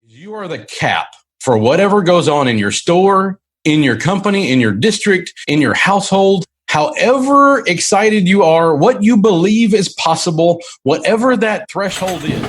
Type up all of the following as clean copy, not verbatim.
You are the cap for whatever goes on in your store, in your company, in your district, in your household. However excited you are, what you believe is possible, whatever that threshold is.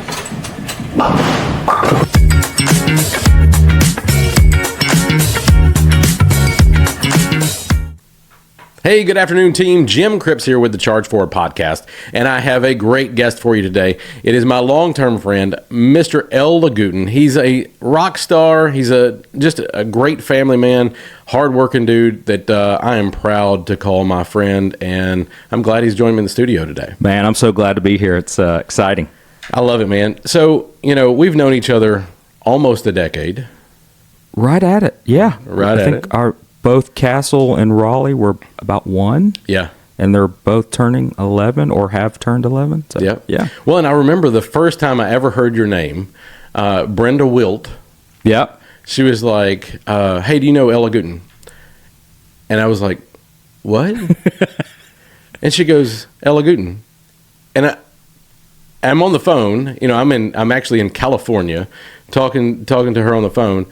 Hey, good afternoon, team. Jim Cripps here with the Charge Forward podcast, and I have a great guest for you today. It is my long-term friend, Mr. Lagutin. He's a rock star. He's just a great family man, hard-working dude that I am proud to call my friend, and I'm glad he's joined me in the studio today. Man, I'm so glad to be here. It's exciting. I love it, man. So, we've known each other almost a decade. Right at it, yeah. I think both Castle and Raleigh were about one. Yeah. And they're both turning 11 or have turned 11. So, yeah. Well, and I remember the first time I ever heard your name, Brenda Wilt. Yeah. She was like, hey, do you know Lagutin? And I was like, what? And she goes, Lagutin. And I'm on the phone. I'm actually in California talking to her on the phone.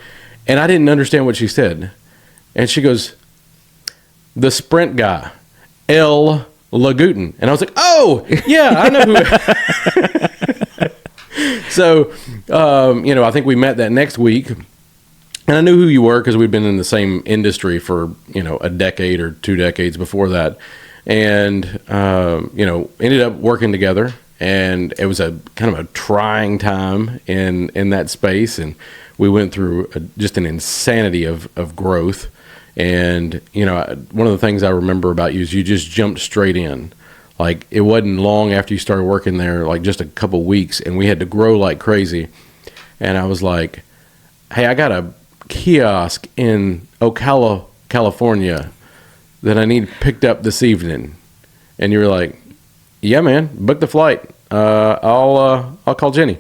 And I didn't understand what she said. And she goes, the Sprint guy, Lagutin. And I was like, oh, yeah, I know who. So, I think we met that next week. And I knew who you were because we'd been in the same industry for, a decade or 2 decades before that. And, ended up working together. And it was a kind of a trying time in that space. And we went through just an insanity of growth. And, one of the things I remember about you is you just jumped straight in. Like, it wasn't long after you started working there, like just a couple weeks, and we had to grow like crazy. And I was like, hey, I got a kiosk in Ocala, California that I need picked up this evening. And you were like, yeah, man, book the flight. I'll call Jenny.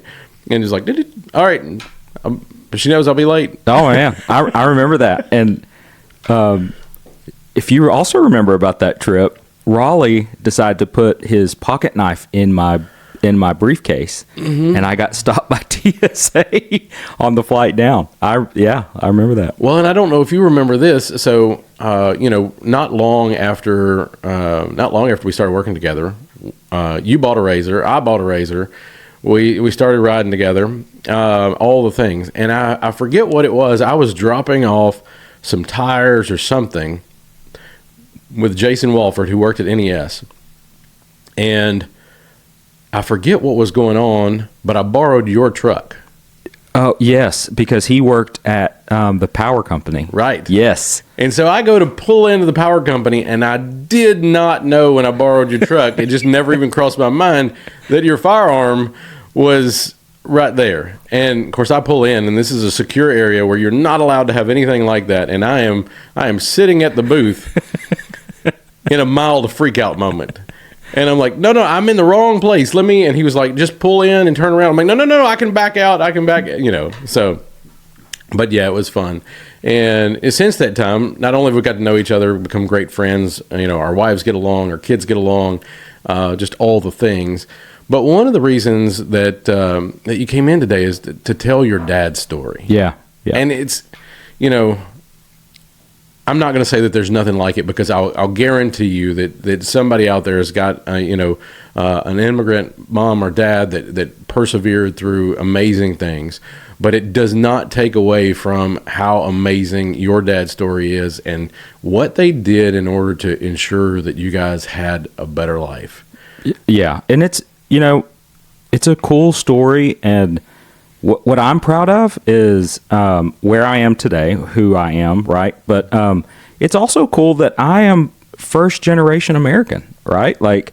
And he's like, all right. But she knows I'll be late. Oh, yeah. I remember that. And if you also remember about that trip, Raleigh decided to put his pocket knife in my briefcase, and I got stopped by TSA on the flight down. I remember that. Well, and I don't know if you remember this. So, not long after we started working together, you bought a razor, I bought a razor. We started riding together, all the things, and I forget what it was. I was dropping off some tires or something with Jason Walford, who worked at NES. And I forget what was going on, but I borrowed your truck. Oh, yes, because he worked at the power company. Right. Yes. And so I go to pull into the power company, and I did not know when I borrowed your truck, it just never even crossed my mind that your firearm was right there. And of course I pull in, and this is a secure area where you're not allowed to have anything like that. And I am sitting at the booth in a mild freak out moment. And I'm like, no, I'm in the wrong place. And he was like, just pull in and turn around. I'm like, no, I can back out. So, but yeah, it was fun. And since that time, not only have we got to know each other, become great friends, our wives get along, our kids get along, just all the things. But one of the reasons that you came in today is to tell your dad's story. Yeah. And it's, I'm not going to say that there's nothing like it, because I'll guarantee you that somebody out there has got, an immigrant mom or dad that persevered through amazing things. But it does not take away from how amazing your dad's story is and what they did in order to ensure that you guys had a better life. Yeah. And it's a cool story, and what I'm proud of is where I am today, who I am, right? But it's also cool that I am first generation American, right? Like,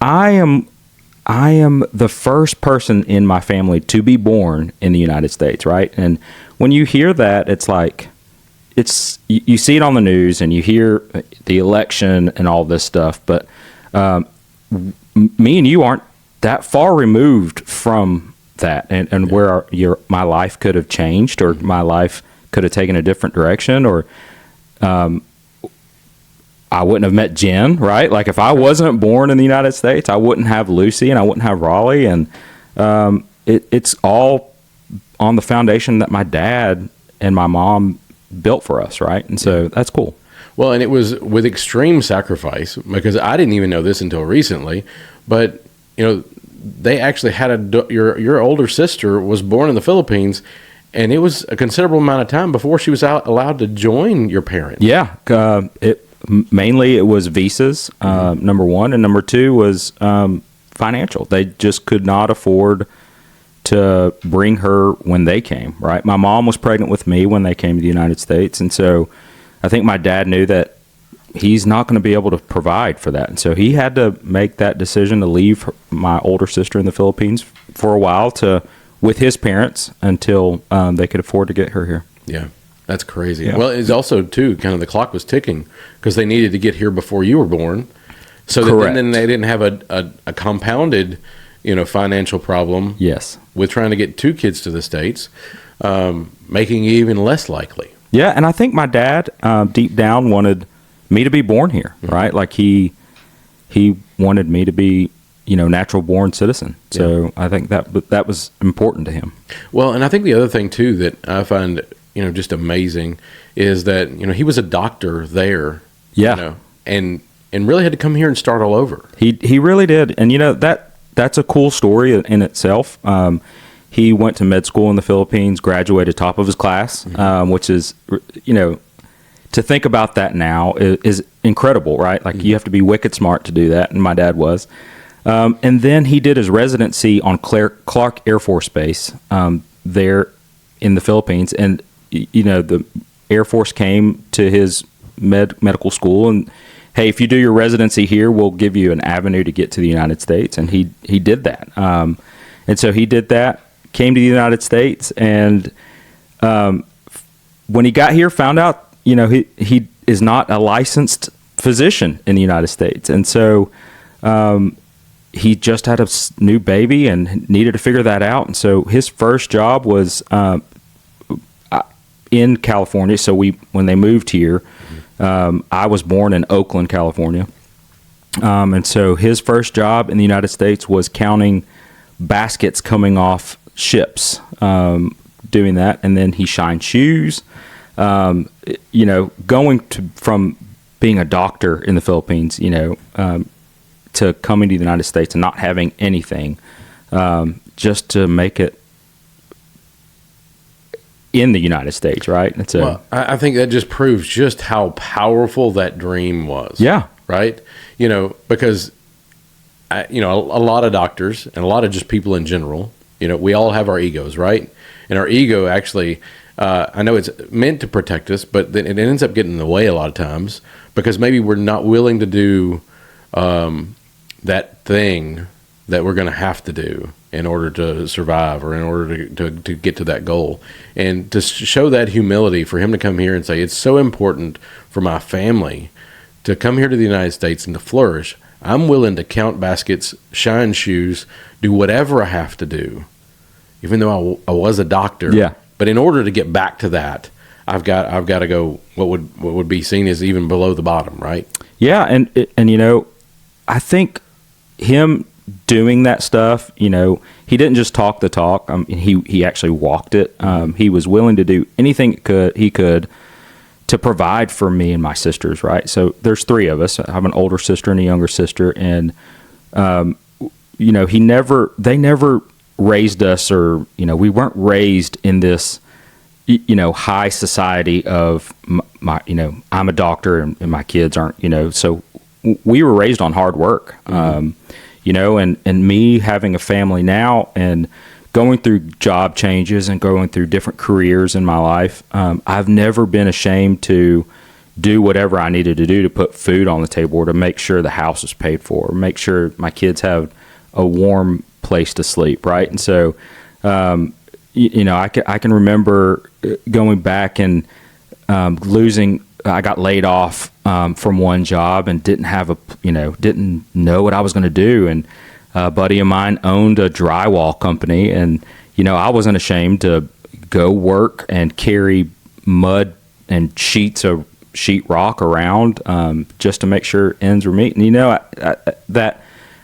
I am the first person in my family to be born in the United States, right? And when you hear that, it's like, you see it on the news and you hear the election and all this stuff, but me and you aren't that far removed from that, and where my life could have changed, or my life could have taken a different direction, or I wouldn't have met Jen, right? Like, if I wasn't born in the United States, I wouldn't have Lucy and I wouldn't have Raleigh, and it's all on the foundation that my dad and my mom built for us, right? And so that's cool. Well, and it was with extreme sacrifice, because I didn't even know this until recently, but they actually had your older sister was born in the Philippines, and it was a considerable amount of time before she was allowed to join your parents. Yeah, mainly it was visas, number one, and number two was financial. They just could not afford to bring her when they came, right? My mom was pregnant with me when they came to the United States, and so I think my dad knew that he's not going to be able to provide for that. And so he had to make that decision to leave my older sister in the Philippines for a while with his parents until they could afford to get her here. Yeah, that's crazy. Yeah. Well, it's also, too, kind of the clock was ticking because they needed to get here before you were born. So that then they didn't have a compounded, financial problem. Yes. With trying to get two kids to the States, making it even less likely. Yeah, and I think my dad deep down wanted me to be born here, right? Like he wanted me to be, natural born citizen. So I think that was important to him. Well, and I think the other thing too that I find, just amazing is that, he was a doctor there. Yeah. And really had to come here and start all over. He really did. And that's a cool story in itself. He went to med school in the Philippines, graduated top of his class, which is, to think about that now is incredible, right? Like you have to be wicked smart to do that, and my dad was. And then he did his residency on Clark Air Force Base there in the Philippines, and the Air Force came to his medical school and, hey, if you do your residency here, we'll give you an avenue to get to the United States, and he did that. And so he did that, came to the United States, and when he got here, found out he is not a licensed physician in the United States, and so he just had a new baby and needed to figure that out. And so his first job was in California. So when they moved here, I was born in Oakland, California, and so his first job in the United States was counting baskets coming off ships, doing that, and then he shined shoes. Going from being a doctor in the Philippines, to coming to the United States and not having anything, just to make it in the United States, right? I think that just proves just how powerful that dream was. Yeah. Right? Because, a lot of doctors and a lot of just people in general, we all have our egos, right? And our ego actually, I know it's meant to protect us, but then it ends up getting in the way a lot of times because maybe we're not willing to do that thing that we're going to have to do in order to survive or in order to get to that goal. And to show that humility for him to come here and say, it's so important for my family to come here to the United States and to flourish. I'm willing to count baskets, shine shoes, do whatever I have to do, even though I was a doctor. Yeah. But in order to get back to that, I've got to go what would be seen as even below the bottom, right? Yeah, and I think him doing that stuff, he didn't just talk the talk. He actually walked it. He was willing to do anything he could to provide for me and my sisters, right? So there's three of us. I have an older sister and a younger sister, and they never raised us, or we weren't raised in this high society of my I'm a doctor and my kids aren't, so we were raised on hard work. And me having a family now and going through job changes and going through different careers in my life, I've never been ashamed to do whatever I needed to do to put food on the table, or to make sure the house is paid for, or make sure my kids have a warm place to sleep, right? And so, I can remember going back and losing. I got laid off from one job and didn't know what I was going to do. And a buddy of mine owned a drywall company, and I wasn't ashamed to go work and carry mud and sheets of sheetrock around just to make sure ends were meet. And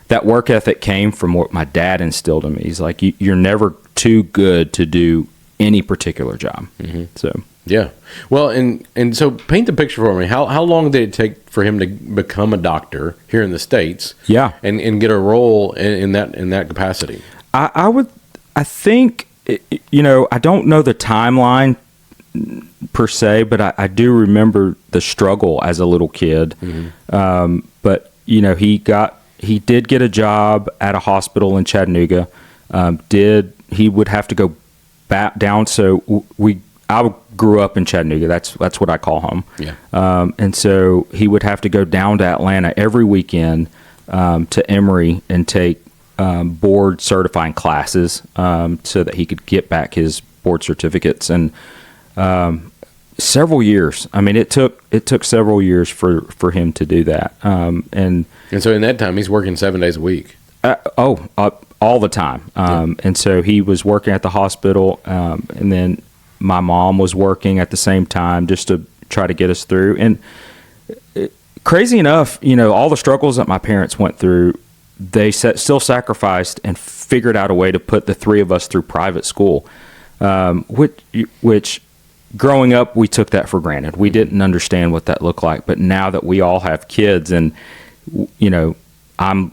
that work ethic came from what my dad instilled in me. He's like, you're never too good to do any particular job. So Yeah. Well, and so paint the picture for me. How long did it take for him to become a doctor here in the States? Yeah. And get a role in that capacity? I think, I don't know the timeline per se, but I do remember the struggle as a little kid. But he did get a job at a hospital in Chattanooga. He would have to go back down. So I grew up in Chattanooga. That's what I call home. Yeah. And so he would have to go down to Atlanta every weekend to Emory and take board certifying classes so that he could get back his board certificates. And several years. I mean, it took several years for him to do that. And so in that time, he's working 7 days a week. All the time. And so he was working at the hospital, and then my mom was working at the same time just to try to get us through. And crazy enough, all the struggles that my parents went through, they still sacrificed and figured out a way to put the three of us through private school, which growing up, we took that for granted. We didn't understand what that looked like. But now that we all have kids, and, I'm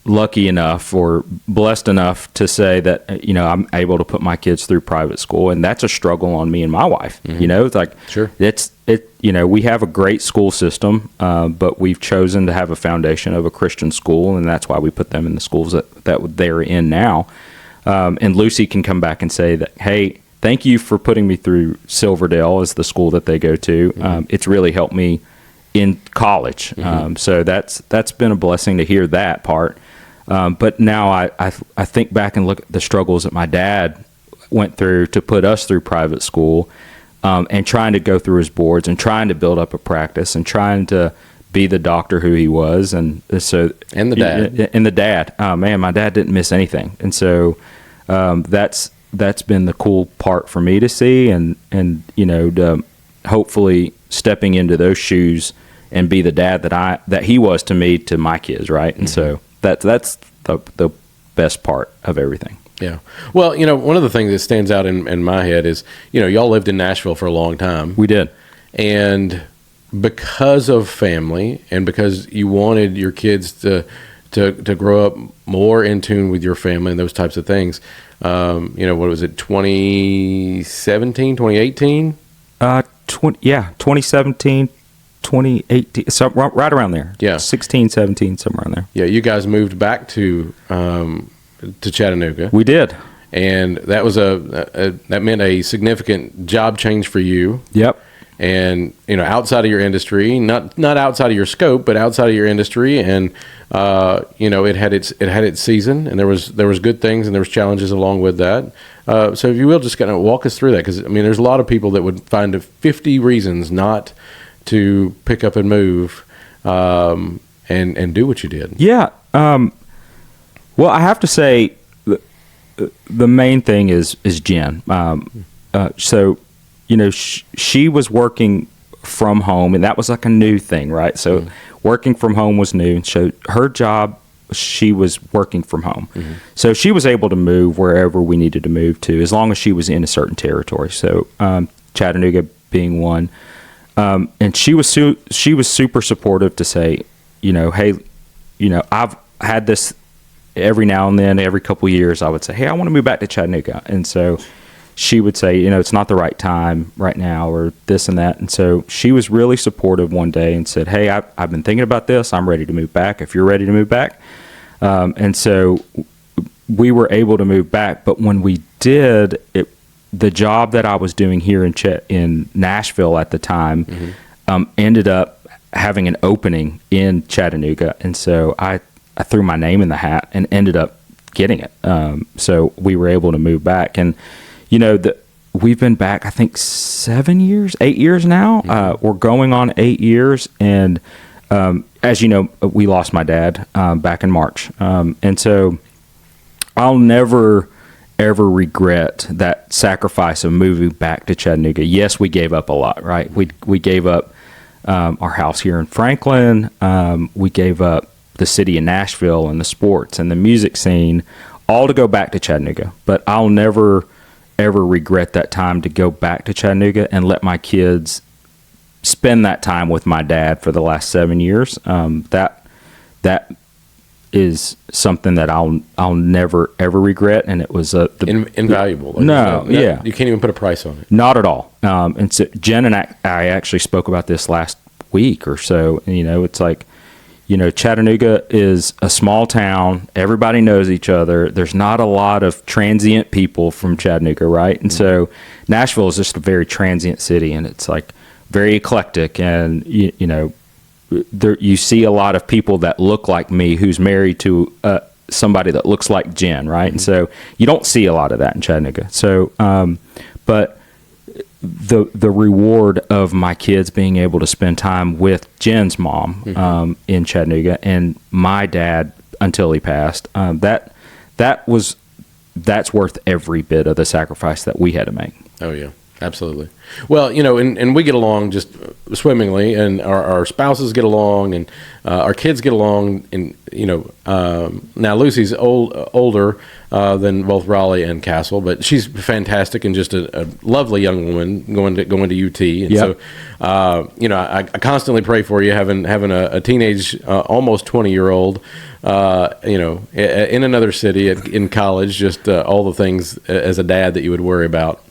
lucky enough or blessed enough to say that, I'm able to put my kids through private school, and that's a struggle on me and my wife. It's like, sure, we have a great school system, but we've chosen to have a foundation of a Christian school, and that's why we put them in the schools that they're in now. And Lucy can come back and say that, hey, thank you for putting me through Silverdale as the school that they go to. It's really helped me in college. So that's been a blessing to hear that part. But now I think back and look at the struggles that my dad went through to put us through private school, and trying to go through his boards and trying to build up a practice and trying to be the doctor who he was. And so, and the dad, oh man, my dad didn't miss anything. And so, that's been the cool part for me to see, and to hopefully stepping into those shoes and be the dad that he was to me, to my kids. Right. And so that's the best part of everything. Yeah. Well, one of the things that stands out in my head is, y'all lived in Nashville for a long time. We did. And because of family and because you wanted your kids to grow up more in tune with your family and those types of things, what was it, 2017, 2018? 2017, 2018, so right around there. Yeah. 16, 17, somewhere around there. Yeah, you guys moved back to Chattanooga. We did. And that was that meant a significant job change for you. Yep. And outside of your industry, not outside of your scope, but outside of your industry, and it had its season, and there was good things and there was challenges along with that. So if you will, just kind of walk us through that, because there's a lot of people that would find 50 reasons not to pick up and move, and do what you did. Yeah. Well, I have to say, the main thing is Jen. So, she was working from home, and that was like a new thing, right? So working from home was new. So her job, she was working from home. So she was able to move wherever we needed to move to, as long as she was in a certain territory. So Chattanooga being one. And she was super supportive to say, hey, I've had this every now and then, every couple of years, I would say, hey, I want to move back to Chattanooga. And so she would say, it's not the right time right now, or this and that. And so she was really supportive one day and said, hey, I've been thinking about this. I'm ready to move back if you're ready to move back. And so we were able to move back. But when we did, the job that I was doing here in Nashville at the time ended up having an opening in Chattanooga. And so I threw my name in the hat and ended up getting it. So we were able to move back. And, we've been back, I think, 8 years now. We're going on 8 years. And as you know, we lost my dad back in March. And so I'll never ever regret that sacrifice of moving back to Chattanooga. Yes, we gave up a lot, right? We gave up our house here in Franklin. We gave up the city of Nashville and the sports and the music scene, all to go back to Chattanooga. But I'll never ever regret that time to go back to Chattanooga and let my kids spend that time with my dad for the last 7 years. That is something that I'll never ever regret, and it was invaluable. Yeah, you can't even put a price on it. Not at all. And so Jen and I actually spoke about this last week or so. It's like, Chattanooga is a small town. Everybody knows each other. There's not a lot of transient people from Chattanooga, right? And so Nashville is just a very transient city, and it's like very eclectic, and there you see a lot of people that look like me who's married to somebody that looks like Jen, right? And so you don't see a lot of that in Chattanooga. So, but the reward of my kids being able to spend time with Jen's mom in Chattanooga and my dad until he passed, that's worth every bit of the sacrifice that we had to make. Oh yeah. Absolutely. Well, and we get along just swimmingly, and our spouses get along, and our kids get along. And now Lucy's older than both Raleigh and Castle, but she's fantastic and just a lovely young woman going to UT. And so, I constantly pray for you having a teenage, almost 20-year-old. In another city in college, just all the things as a dad that you would worry about.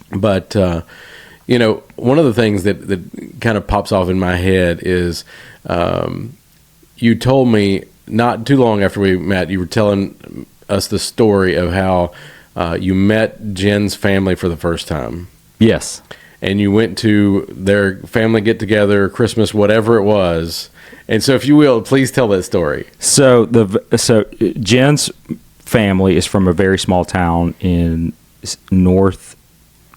But, one of the things that kind of pops off in my head is you told me not too long after we met, you were telling us the story of how you met Jen's family for the first time. Yes. And you went to their family get-together, Christmas, whatever it was. And so if you will, please tell that story. So Jen's family is from a very small town in North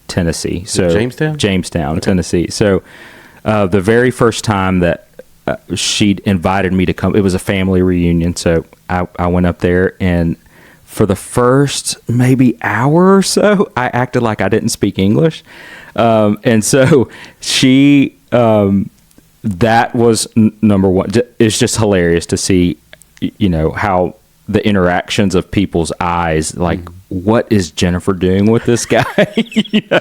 Tennessee. So Jamestown, okay. Tennessee. So the very first time that she'd invited me to come, it was a family reunion. So I went up there, and for the first maybe hour or so, I acted like I didn't speak English. And so she, that was number one. It's just hilarious to see, how the interactions of people's eyes, like, what is Jennifer doing with this guy?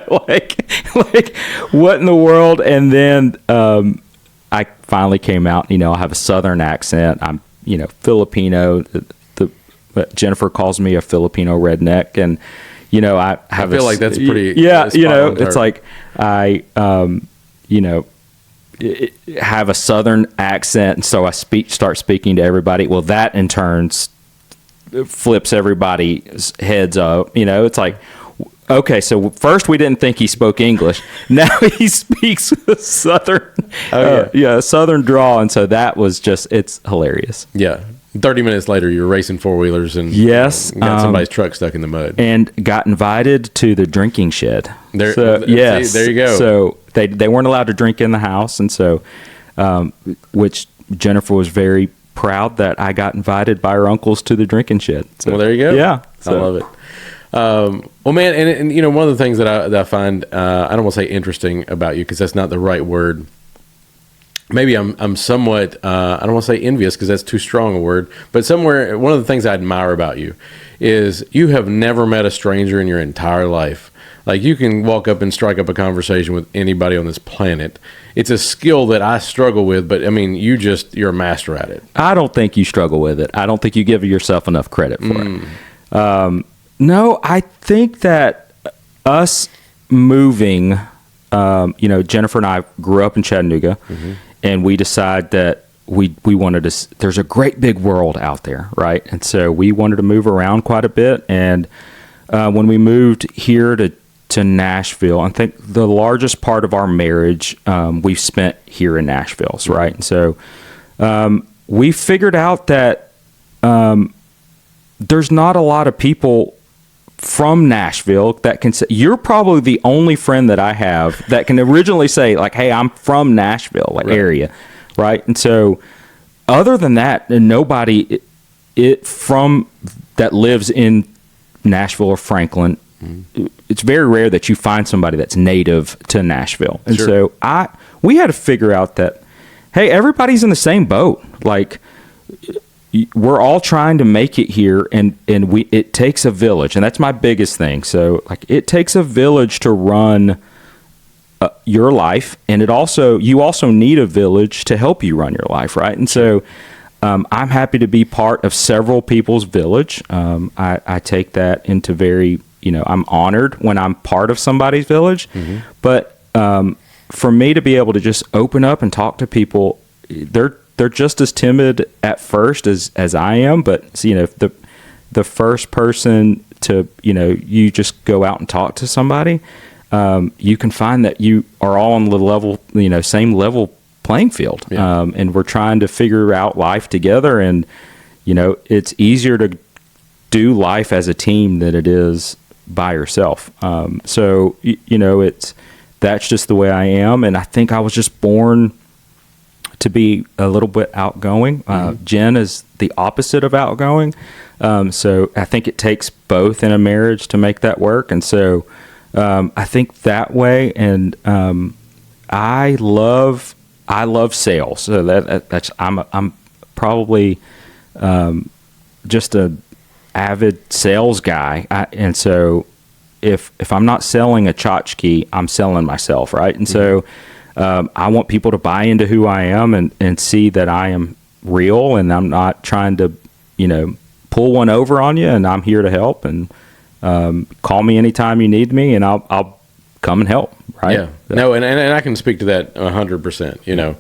Like what in the world? And then I finally came out. I have a Southern accent. I'm Filipino. Jennifer calls me a Filipino redneck, and I feel like that's pretty. Yeah, it's like I have a Southern accent, and so I start speaking to everybody. Well, that in turn flips everybody's heads up. It's like, okay, so first we didn't think he spoke English. Now he speaks Southern, Southern drawl, and so that was it's hilarious. Yeah. 30 minutes later, you're racing four-wheelers and got somebody's truck stuck in the mud. And got invited to the drinking shed. There you go. So they weren't allowed to drink in the house, and so, which Jennifer was very proud that I got invited by her uncles to the drinking shed. So, well, there you go. Yeah. I love it. Well, man, and one of the things that I find, I don't want to say interesting about you, because that's not the right word. Maybe I'm somewhat, I don't want to say envious, because that's too strong a word, but one of the things I admire about you is you have never met a stranger in your entire life. Like, you can walk up and strike up a conversation with anybody on this planet. It's a skill that I struggle with, but I mean, you're a master at it. I don't think you struggle with it. I don't think you give yourself enough credit for it. No, I think that us moving, Jennifer and I grew up in Chattanooga, and we decided that we wanted to, there's a great big world out there, right? And so we wanted to move around quite a bit. And when we moved here to Nashville, I think the largest part of our marriage we've spent here in Nashville, right? And so we figured out that there's not a lot of people from Nashville that can say, you're probably the only friend that I have that can originally say, like, hey, I'm from Nashville area, right? And so other than that, nobody from that lives in Nashville or Franklin, it's very rare that you find somebody that's native to Nashville. And so we had to figure out that, hey, everybody's in the same boat. Like, we're all trying to make it here, and it takes a village, and that's my biggest thing. So like, it takes a village to run your life, and you also need a village to help you run your life, right? And so I'm happy to be part of several people's village. I take that into very, I'm honored when I'm part of somebody's village. Mm-hmm. But for me to be able to just open up and talk to people, they're just as timid at first as I am. But the first person to you just go out and talk to somebody, you can find that you are all on the level, same level playing field. Yeah. And we're trying to figure out life together, and it's easier to do life as a team than it is by yourself. So that's just the way I am, and I think I was just born to be a little bit outgoing. Jen is the opposite of outgoing, so I think it takes both in a marriage to make that work. And so I think that way, and I love sales. So that's I'm probably just a avid sales guy, and so if I'm not selling a tchotchke, I'm selling myself, right? And so I want people to buy into who I am and see that I am real, and I'm not trying to pull one over on you, and I'm here to help. And call me anytime you need me, and I'll come and help, right? Yeah. No, and I can speak to that 100%,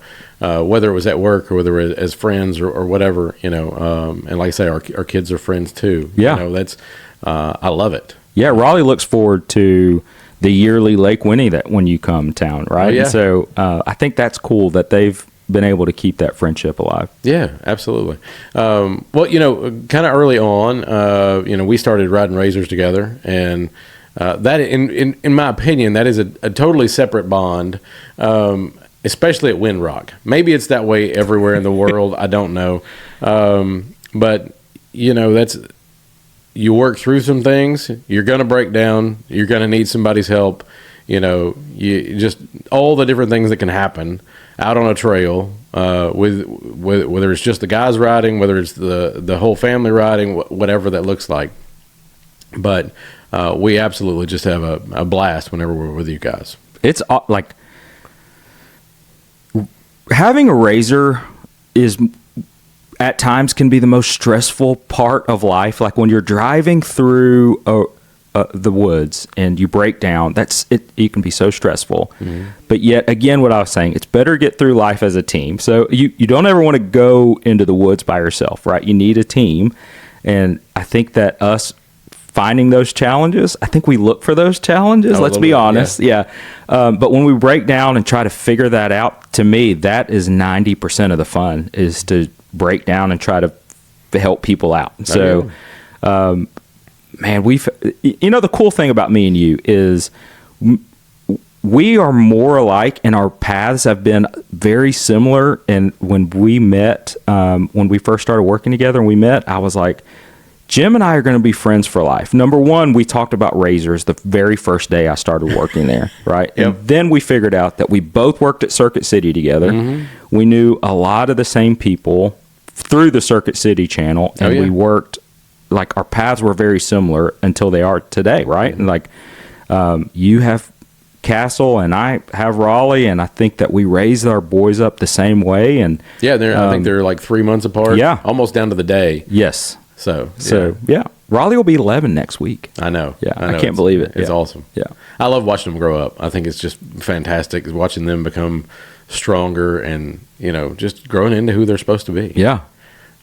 whether it was at work or whether it was as friends or whatever, and like I say, our kids are friends too. Yeah. That's, I love it. Yeah. Raleigh looks forward to the yearly Lake Winnie that when you come town, right? Oh, yeah. And so I think that's cool that they've been able to keep that friendship alive. Yeah, absolutely. Well, kind of early on, we started riding razors together, and that, in my opinion, that is a totally separate bond, especially at Windrock. Maybe it's that way everywhere in the world. I don't know, but that's, you work through some things. You're going to break down. You're going to need somebody's help. You just all the different things that can happen out on a trail, with whether it's just the guys riding, whether it's the whole family riding, whatever that looks like. But we absolutely just have a blast whenever we're with you guys. It's like having a razor is at times can be the most stressful part of life. Like when you're driving through the woods and you break down, it can be so stressful. Mm-hmm. But yet again, what I was saying, it's better to get through life as a team. So you don't ever want to go into the woods by yourself, right? You need a team. And I think that us finding those challenges, I think we look for those challenges. Let's be honest. Yeah. But when we break down and try to figure that out, to me, that is 90% of the fun, is to break down and try to help people out. So, man, the cool thing about me and you is we are more alike, and our paths have been very similar. And when we met, when we first started working together and we met, I was like, Jim and I are going to be friends for life. Number one, we talked about razors the very first day I started working there, right? Yep. And then we figured out that we both worked at Circuit City together. Mm-hmm. We knew a lot of the same people through the Circuit City channel, and we worked, like, our paths were very similar until they are today, right? Mm-hmm. And like, you have Castle and I have Raleigh, and I think that we raised our boys up the same way. And yeah, I think they're like 3 months apart. Yeah, almost down to the day. Yes. So Raleigh will be 11 next week. I know. Yeah, I can't believe it. It's awesome. Yeah, I love watching them grow up. I think it's just fantastic watching them become stronger and just growing into who they're supposed to be. Yeah,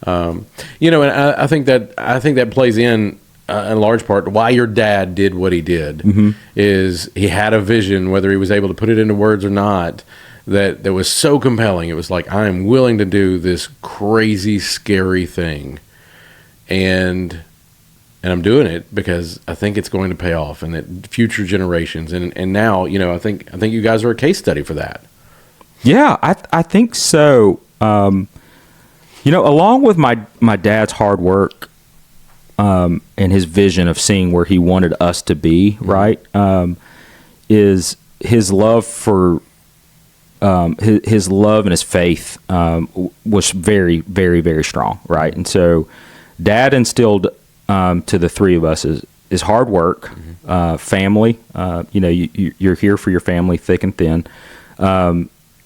and I think that plays in large part why your dad did what he did. Mm-hmm. Is he had a vision, whether he was able to put it into words or not, that was so compelling. It was like, I am willing to do this crazy, scary thing. And I'm doing it because I think it's going to pay off, and that future generations and now, I think you guys are a case study for that. Yeah, I think so. Along with my dad's hard work, and his vision of seeing where he wanted us to be, mm-hmm. right, is his love for his love and his faith was very, very, very strong, right? And so Dad instilled to the three of us is hard work, family. You're here for your family, thick and thin,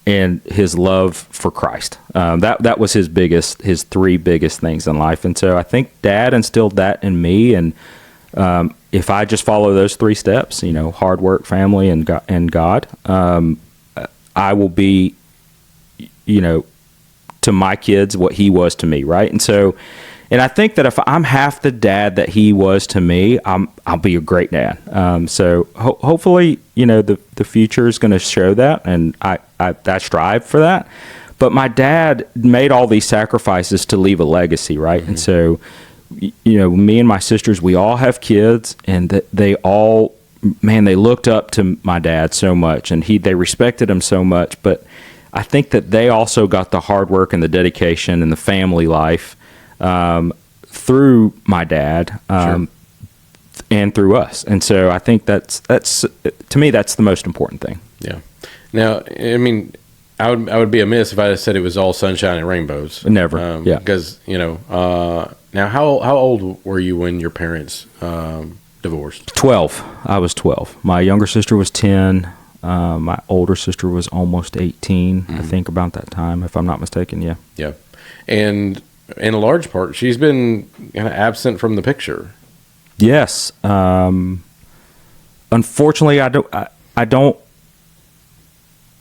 and his love for Christ. That was his three biggest things in life. And so I think Dad instilled that in me. And if I just follow those three steps, hard work, family, and God, I will be, to my kids what he was to me, right? And so, and I think that if I'm half the dad that he was to me, I'll be a great dad. So hopefully, the future is going to show that, and I strive for that. But my dad made all these sacrifices to leave a legacy, right? And so, me and my sisters, we all have kids, and they all, they looked up to my dad so much, and they respected him so much. But I think that they also got the hard work and the dedication and the family life through my dad, Sure. and through us. And so I think that's to me, that's the most important thing. Yeah. Now, I would be amiss if I said it was all sunshine and rainbows. Never. Yeah. Because, now how old were you when your parents divorced? 12. I was 12. My younger sister was 10. My older sister was almost 18, I think, about that time, if I'm not mistaken. Yeah. Yeah. And in a large part, she's been kind of absent from the picture. Yes. Unfortunately, I don't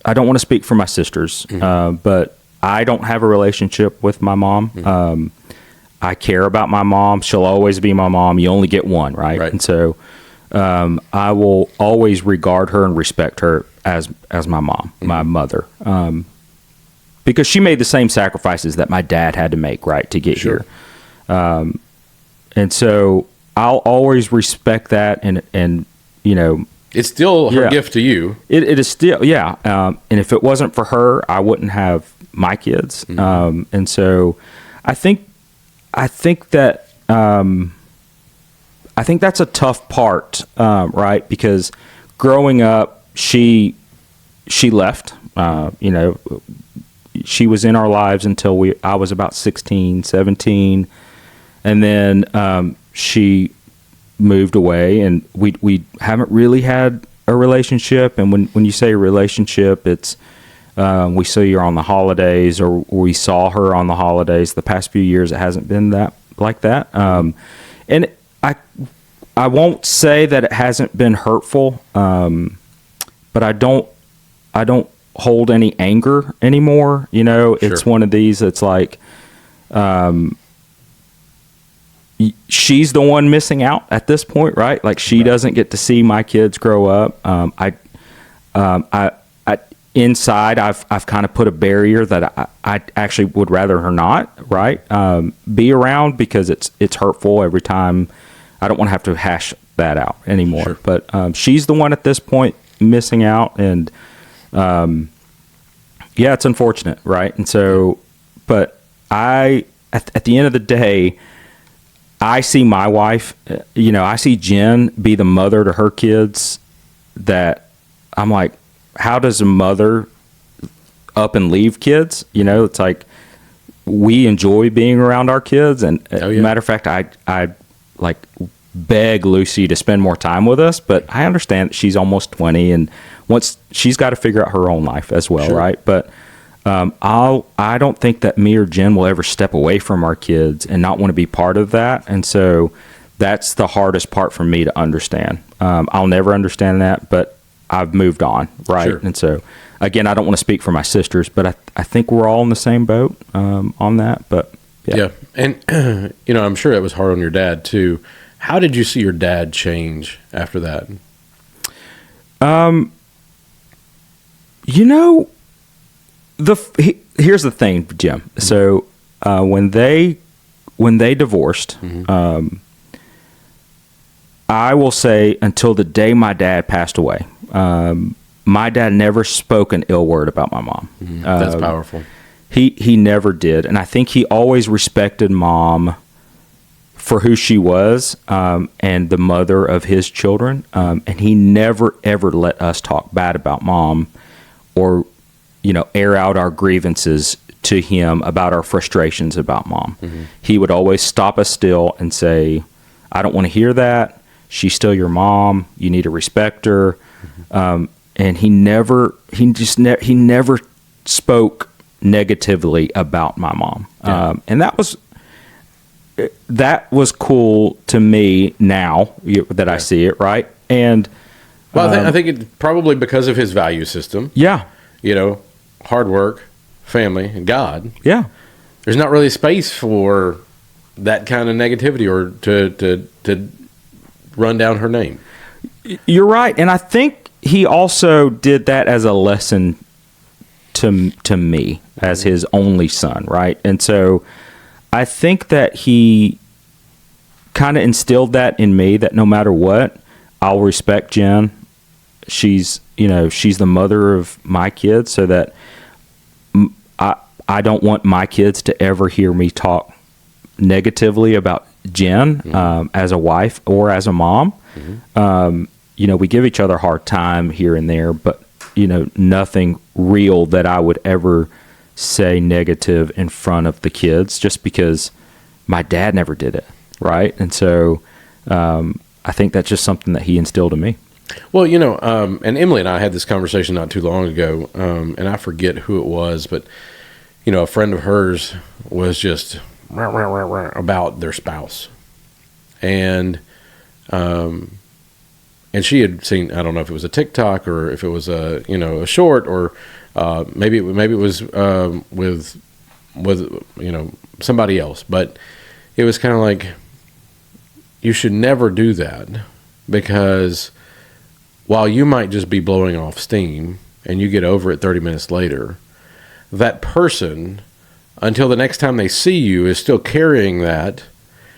want to speak for my sisters, but I don't have a relationship with my mom. I care about my mom. She'll always be my mom. You only get one, right? And so I will always regard her and respect her as my mom, my mother, because she made the same sacrifices that my dad had to make, right, to get here. And so I'll always respect that, and it's still her gift to you. It is still, yeah. And if it wasn't for her, I wouldn't have my kids. And so I think that I think that's a tough part, right? Because growing up, she left. She was in our lives until I was about 16, 17, and then she moved away, and we haven't really had a relationship. And when you say a relationship, it's we see her on the holidays, or we saw her on the holidays. The past few years, it hasn't been that like that. And I won't say that it hasn't been hurtful, but I don't hold any anger anymore. It's one of these. It's like she's the one missing out at this point, right? Like she doesn't get to see my kids grow up. I inside, I've kind of put a barrier that I actually would rather her not, right, be around, because it's hurtful every time. I don't want to have to hash that out anymore. Sure. But she's the one at this point missing out, and it's unfortunate, right? And so, but at the end of the day, I see my wife, I see Jen be the mother to her kids, that I'm like, how does a mother up and leave kids? It's like we enjoy being around our kids. And matter of fact, I like beg Lucy to spend more time with us, but I understand that she's almost 20, and once she's got to figure out her own life as well. Sure. Right. But I don't think that me or Jen will ever step away from our kids and not want to be part of that. And so that's the hardest part for me to understand. I'll never understand that, but I've moved on, right? Sure. And so, again, I don't want to speak for my sisters, but I think we're all in the same boat on that. But yeah. And I'm sure it was hard on your dad too. How did you see your dad change after that? Here's the thing, Jim. Mm-hmm. So when they divorced, I will say until the day my dad passed away, my dad never spoke an ill word about my mom. Mm-hmm. That's powerful. He never did. And I think he always respected Mom for who she was, and the mother of his children. And he never, ever let us talk bad about Mom or air out our grievances to him about our frustrations about mom. He would always stop us still and say, I don't want to hear that. She's still your mom. You need to respect her. And he never spoke negatively about my mom. And that was cool to me now that I see it, right? And well, I think it's probably because of his value system. Yeah. Hard work, family, and God. Yeah. There's not really space for that kind of negativity or to run down her name. You're right. And I think he also did that as a lesson to me as his only son, right? And so I think that he kind of instilled that in me, that no matter what, I'll respect Jen. She's the mother of my kids, so that I don't want my kids to ever hear me talk negatively about Jen as a wife or as a mom. We give each other a hard time here and there, but nothing real that I would ever say negative in front of the kids, just because my dad never did it, right? And so I think that's just something that he instilled in me. Well, and Emily and I had this conversation not too long ago, and I forget who it was, but a friend of hers was just about their spouse, and she had seen, I don't know if it was a TikTok or if it was a short, or maybe it was with somebody else, but it was kind of like, you should never do that, because while you might just be blowing off steam and you get over it 30 minutes later, that person, until the next time they see you, is still carrying that,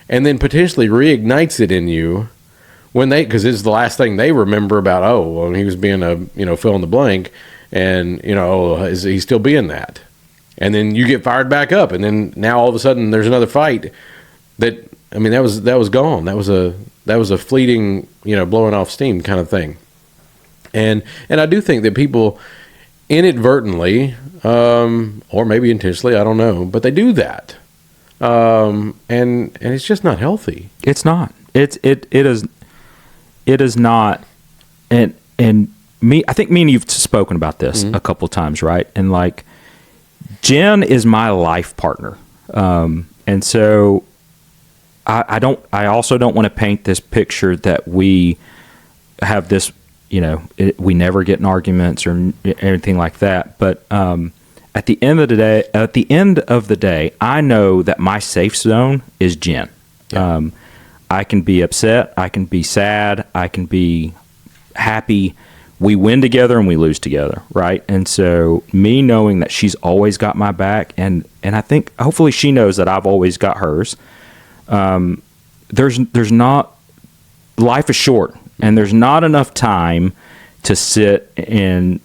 and then potentially reignites it in you because it's the last thing they remember about, he was being a fill in the blank, and is he still being that? And then you get fired back up, and then now all of a sudden there's another fight that was gone. That was a fleeting, blowing off steam kind of thing. And I do think that people inadvertently, or maybe intentionally, I don't know, but they do that. And it's just not healthy. It's not. It is not. And me, I think me and you've spoken about this a couple times, right? And like, Jen is my life partner. And so I also don't want to paint this picture that we have this, we never get in arguments or anything like that. But at the end of the day, I know that my safe zone is Jen. Yeah. I can be upset, I can be sad, I can be happy. We win together and we lose together, right? And so me knowing that she's always got my back, and I think hopefully she knows that I've always got hers. There's not, life is short, and there's not enough time to sit and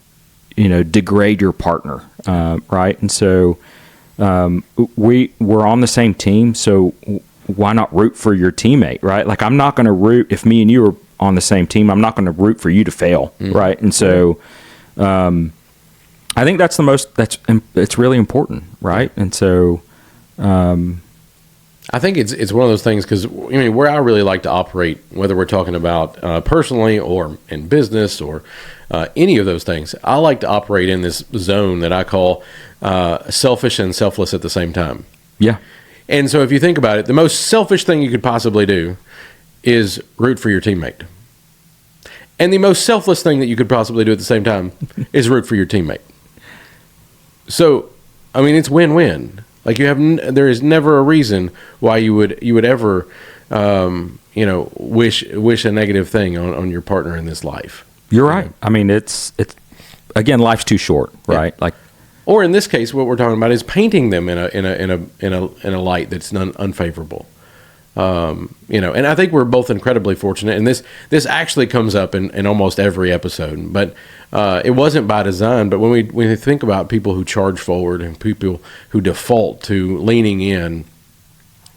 degrade your partner, right? And so we're on the same team, so why not root for your teammate, right? Like, I'm not going to root, if me and you are on the same team, I'm not going to root for you to fail, right? And so I think that's it's really important, right? And so I think it's one of those things, because where I really like to operate, whether we're talking about personally or in business or any of those things, I like to operate in this zone that I call selfish and selfless at the same time. Yeah. And so if you think about it, the most selfish thing you could possibly do is root for your teammate. And the most selfless thing that you could possibly do at the same time is root for your teammate. So, it's win-win. Like, there is never a reason why you would ever, wish a negative thing on your partner in this life. You're right. It's again, life's too short, right? Yeah. Like, or in this case, what we're talking about is painting them in a light that's unfavorable. And I think we're both incredibly fortunate, and this actually comes up in almost every episode, but it wasn't by design. But when we think about people who charge forward and people who default to leaning in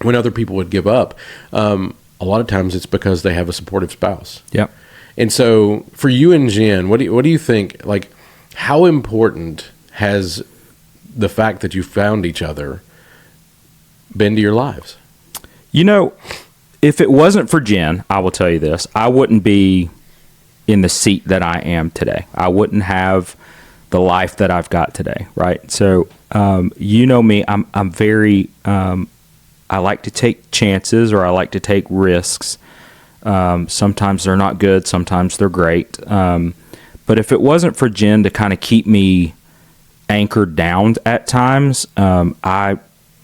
when other people would give up, a lot of times it's because they have a supportive spouse. Yeah. And so for you and Jen, what do you think? Like, how important has the fact that you found each other been to your lives? You know, if it wasn't for Jen, I will tell you this, I wouldn't be in the seat that I am today. I wouldn't have the life that I've got today, right? So, you know me, I'm very, I like to take chances, or I like to take risks. Sometimes they're not good, sometimes they're great. But if it wasn't for Jen to kind of keep me anchored down at times, I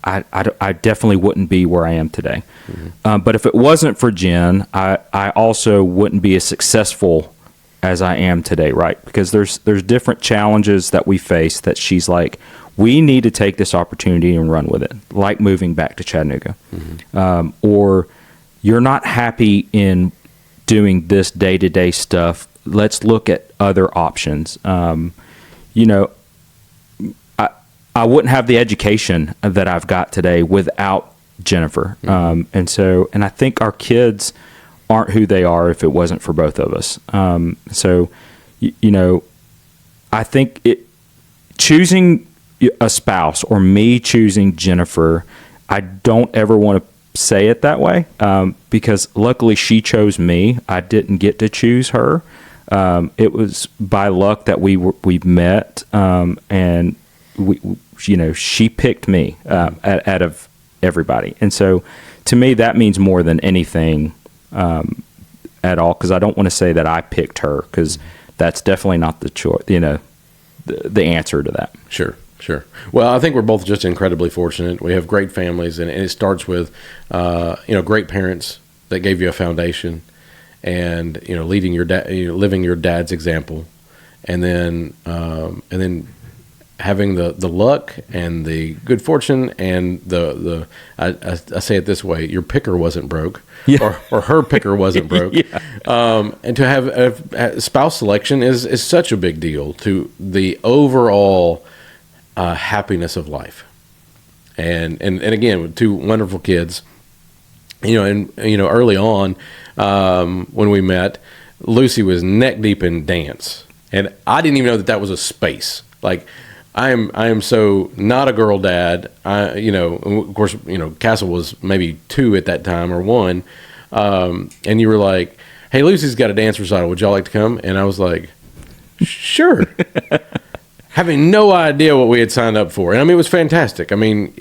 definitely wouldn't be where I am today. Mm-hmm. But if it wasn't for Jen, I also wouldn't be as successful as I am today, right? Because there's different challenges that we face that she's like, we need to take this opportunity and run with it, like moving back to Chattanooga. Mm-hmm. Or you're not happy in doing this day-to-day stuff. Let's look at other options. You know, I wouldn't have the education that I've got today without Jennifer. Mm-hmm. And I think our kids aren't who they are if it wasn't for both of us. You know, I think choosing a spouse, or me choosing Jennifer, I don't ever want to say it that way, because luckily she chose me. I didn't get to choose her. It was by luck that we met, and she picked me out of everybody. And so to me, that means more than anything at all, because I don't want to say that I picked her, because that's definitely not the choice, the answer to that. Sure. Well, I think we're both just incredibly fortunate. We have great families, and it starts with, great parents that gave you a foundation, and leading your dad, living your dad's example, and then having the luck and the good fortune, and I say it this way: your picker wasn't broke, yeah. or her picker wasn't broke. Yeah. And to have a spouse selection is such a big deal to the overall happiness of life. And again, with two wonderful kids, early on, when we met, Lucy was neck deep in dance, and I didn't even know that was a space. Like, I am so not a girl dad. Of course, Castle was maybe 2 at that time, or 1. And you were like, "Hey, Lucy's got a dance recital. Would y'all like to come?" And I was like, "Sure." Having no idea what we had signed up for. And I mean, it was fantastic. I mean,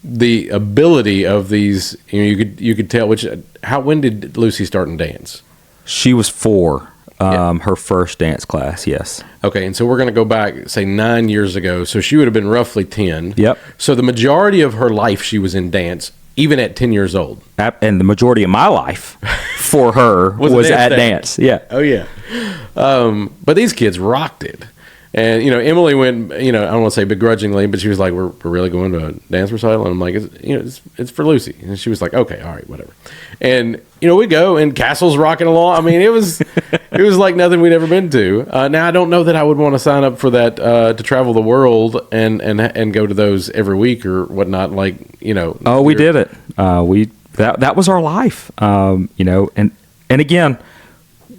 the ability of these, you could tell when did Lucy start in dance? She was 4. Her first dance class, yes. Okay, and so we're going to go back, say 9 years ago. So she would have been roughly 10. Yep. So the majority of her life she was in dance, even at 10 years old. And the majority of my life for her was at dance. Yeah. Oh, yeah. But these kids rocked it. And, Emily went, I don't want to say begrudgingly, but she was like, we're really going to a dance recital? And I'm like, it's for Lucy. And she was like, okay, all right, whatever. And, we go, and Castle's rocking along. I mean, it was like nothing we'd ever been to. Now, I don't know that I would want to sign up for that, to travel the world and go to those every week or whatnot, like, Oh, we did it. That was our life, and again,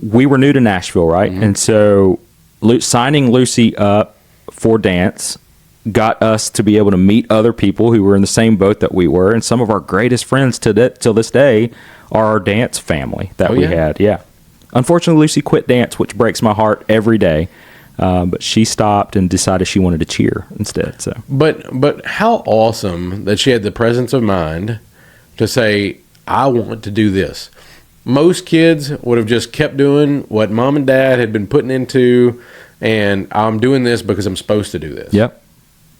we were new to Nashville, right? Mm-hmm. And so signing Lucy up for dance got us to be able to meet other people who were in the same boat that we were, and some of our greatest friends till this day are our dance family that we had. Yeah. Unfortunately, Lucy quit dance, which breaks my heart every day. But she stopped and decided she wanted to cheer instead. So, but how awesome that she had the presence of mind to say, I want to do this. Most kids would have just kept doing what mom and dad had been putting into, and I'm doing this because I'm supposed to do this. Yep.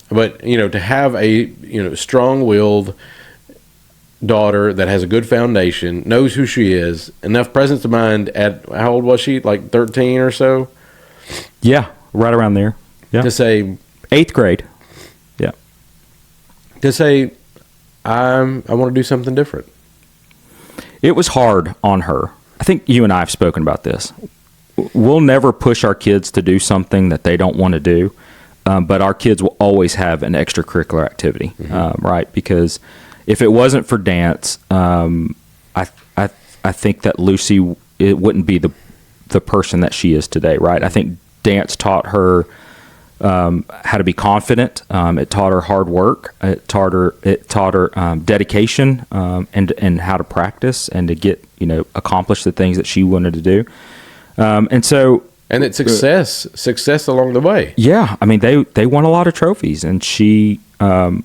But, to have a, strong-willed daughter that has a good foundation, knows who she is, enough presence of mind at, how old was she? Like 13 or so? Yeah, right around there. Yeah. To say... 8th grade. Yeah. To say, I want to do something different. It was hard on her. I think you and I have spoken about this. We'll never push our kids to do something that they don't want to do, but our kids will always have an extracurricular activity, mm-hmm. Right? Because if it wasn't for dance, I think that Lucy wouldn't be the person that she is today, right? I think dance taught her how to be confident. It taught her hard work. It taught her dedication, and how to practice and to get, accomplish the things that she wanted to do. And it's success along the way. Yeah. I mean, they won a lot of trophies, and she, it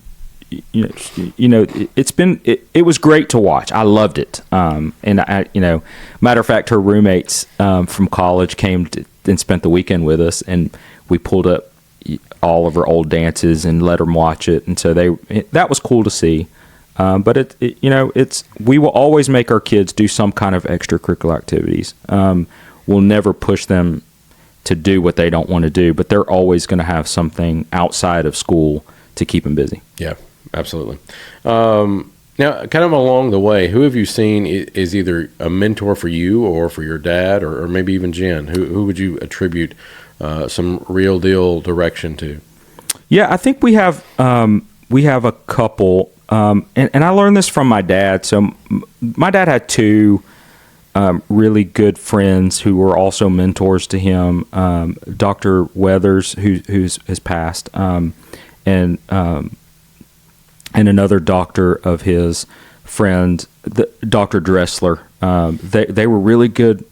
was great to watch. I loved it. Matter of fact, her roommates, from college came and spent the weekend with us, and we pulled up all of her old dances and let them watch it. And so that was cool to see. But we will always make our kids do some kind of extracurricular activities. We'll never push them to do what they don't want to do, but they're always going to have something outside of school to keep them busy. Yeah, absolutely. Now, kind of along the way, who have you seen is either a mentor for you or for your dad, or maybe even Jen? Who would you attribute some real deal direction to? Yeah, I think we have a couple, and I learned this from my dad. So my dad had two really good friends who were also mentors to him. Dr. Weathers, has passed, and another doctor of his friend, Dr. Dressler. They were really good,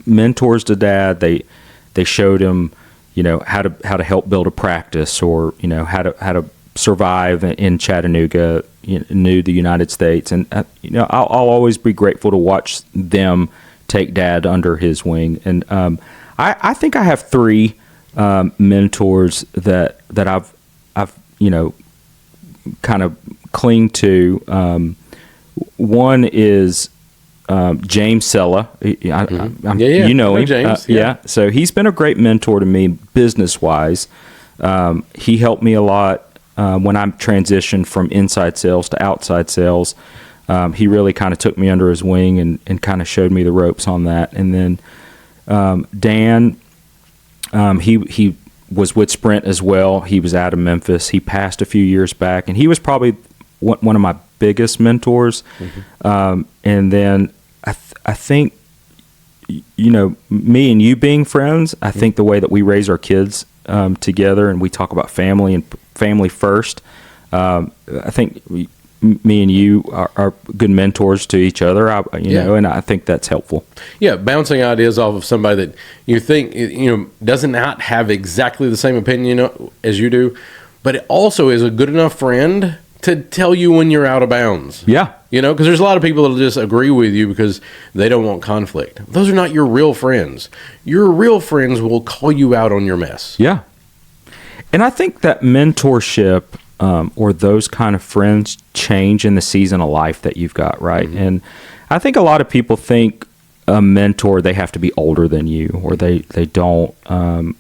mentors to Dad. They showed him, how to help build a practice, or how to survive in Chattanooga, knew the United States, and I'll always be grateful to watch them take Dad under his wing. And I think I have three mentors that I've kind of cling to. One is James Sella. You know him. James. So he's been a great mentor to me business wise. He helped me a lot when I transitioned from inside sales to outside sales. He really kind of took me under his wing and kind of showed me the ropes on that. And then Dan, he was with Sprint as well. He was out of Memphis. He passed a few years back, and he was probably one of my biggest mentors. And then I think, me and you being friends, I think the way that we raise our kids together, and we talk about family and family first, I think me and you are good mentors to each other, and I think that's helpful. Yeah, bouncing ideas off of somebody that you think, doesn't not have exactly the same opinion as you do, but it also is a good enough friend to tell you when you're out of bounds. Yeah. Because there's a lot of people that'll just agree with you because they don't want conflict. Those are not your real friends. Your real friends will call you out on your mess. Yeah. And I think that mentorship, or those kind of friends, change in the season of life that you've got, right? Mm-hmm. And I think a lot of people think a mentor, they have to be older than you, or they don't, and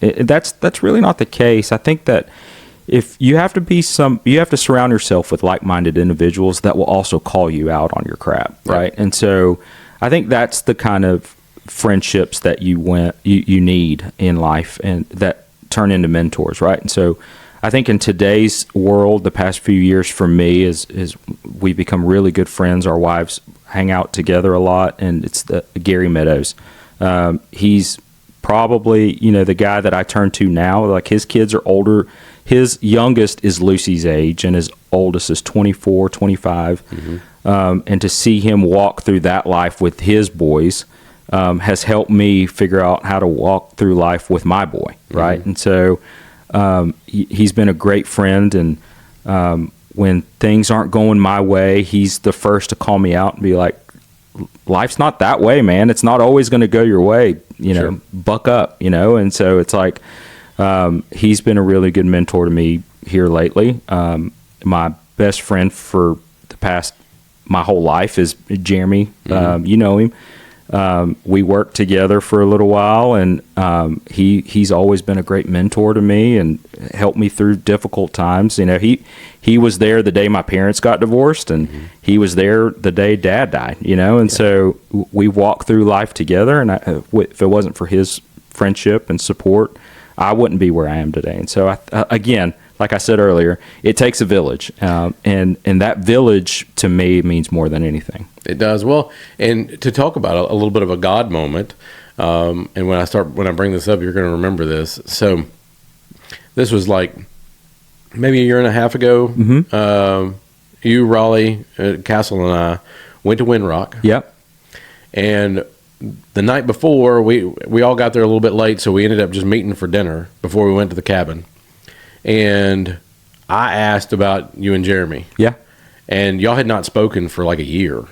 that's really not the case. I think that if you have to surround yourself with like-minded individuals that will also call you out on your crap, right? And so I think that's the kind of friendships that you need in life, and that turn into mentors, right? And so I think in today's world, the past few years for me is we've become really good friends. Our wives hang out together a lot, and it's Gary Meadows. He's probably, the guy that I turn to now. Like, his kids are older. His youngest is Lucy's age, and his oldest is 24, 25. Mm-hmm. And to see him walk through that life with his boys has helped me figure out how to walk through life with my boy, right? Mm-hmm. And so he's been a great friend, and when things aren't going my way, he's the first to call me out and be like, life's not that way, man. It's not always going to go your way, Sure. Buck up, and so it's like, he's been a really good mentor to me here lately. My best friend for my whole life is Jeremy. Mm-hmm. You know him. We worked together for a little while, and he's always been a great mentor to me and helped me through difficult times. He was there the day my parents got divorced, and mm-hmm. he was there the day Dad died, and so we walked through life together, and if it wasn't for his friendship and support, I wouldn't be where I am today. And so, again, like I said earlier, it takes a village, and that village to me means more than anything. It does. Well, and to talk about a little bit of a God moment, And when I bring this up, you're going to remember this. So this was like maybe a year and a half ago. Mm-hmm. You, Raleigh, Castle, and I went to Windrock. Yep. And the night before, we all got there a little bit late, so we ended up just meeting for dinner before we went to the cabin. And I asked about you and Jeremy. Yeah. And y'all had not spoken for like a year.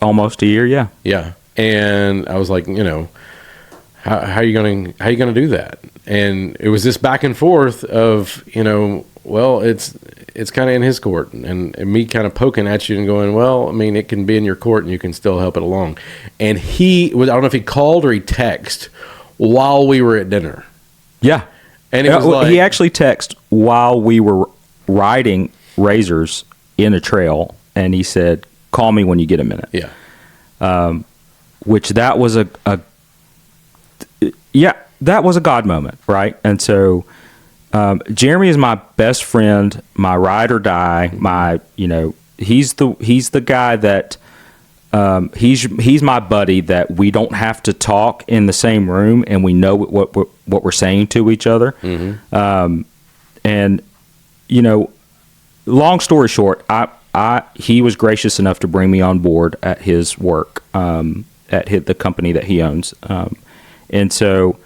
Almost a year, yeah. Yeah. And I was like, how are you gonna do that? And it was this back and forth of, well, it's kind of in his court, and me kind of poking at you and going, well, I mean, it can be in your court and you can still help it along. And I don't know if he called or he texted while we were at dinner. Yeah. And it was like, he actually texted while we were riding razors in a trail, and he said, call me when you get a minute. Yeah. Which that was that was a God moment, right? And so Jeremy is my best friend, my ride or die, he's the guy that he's my buddy that we don't have to talk in the same room, and we know what we're saying to each other. Mm-hmm. And long story short, he was gracious enough to bring me on board at his work, at the company that he owns. And so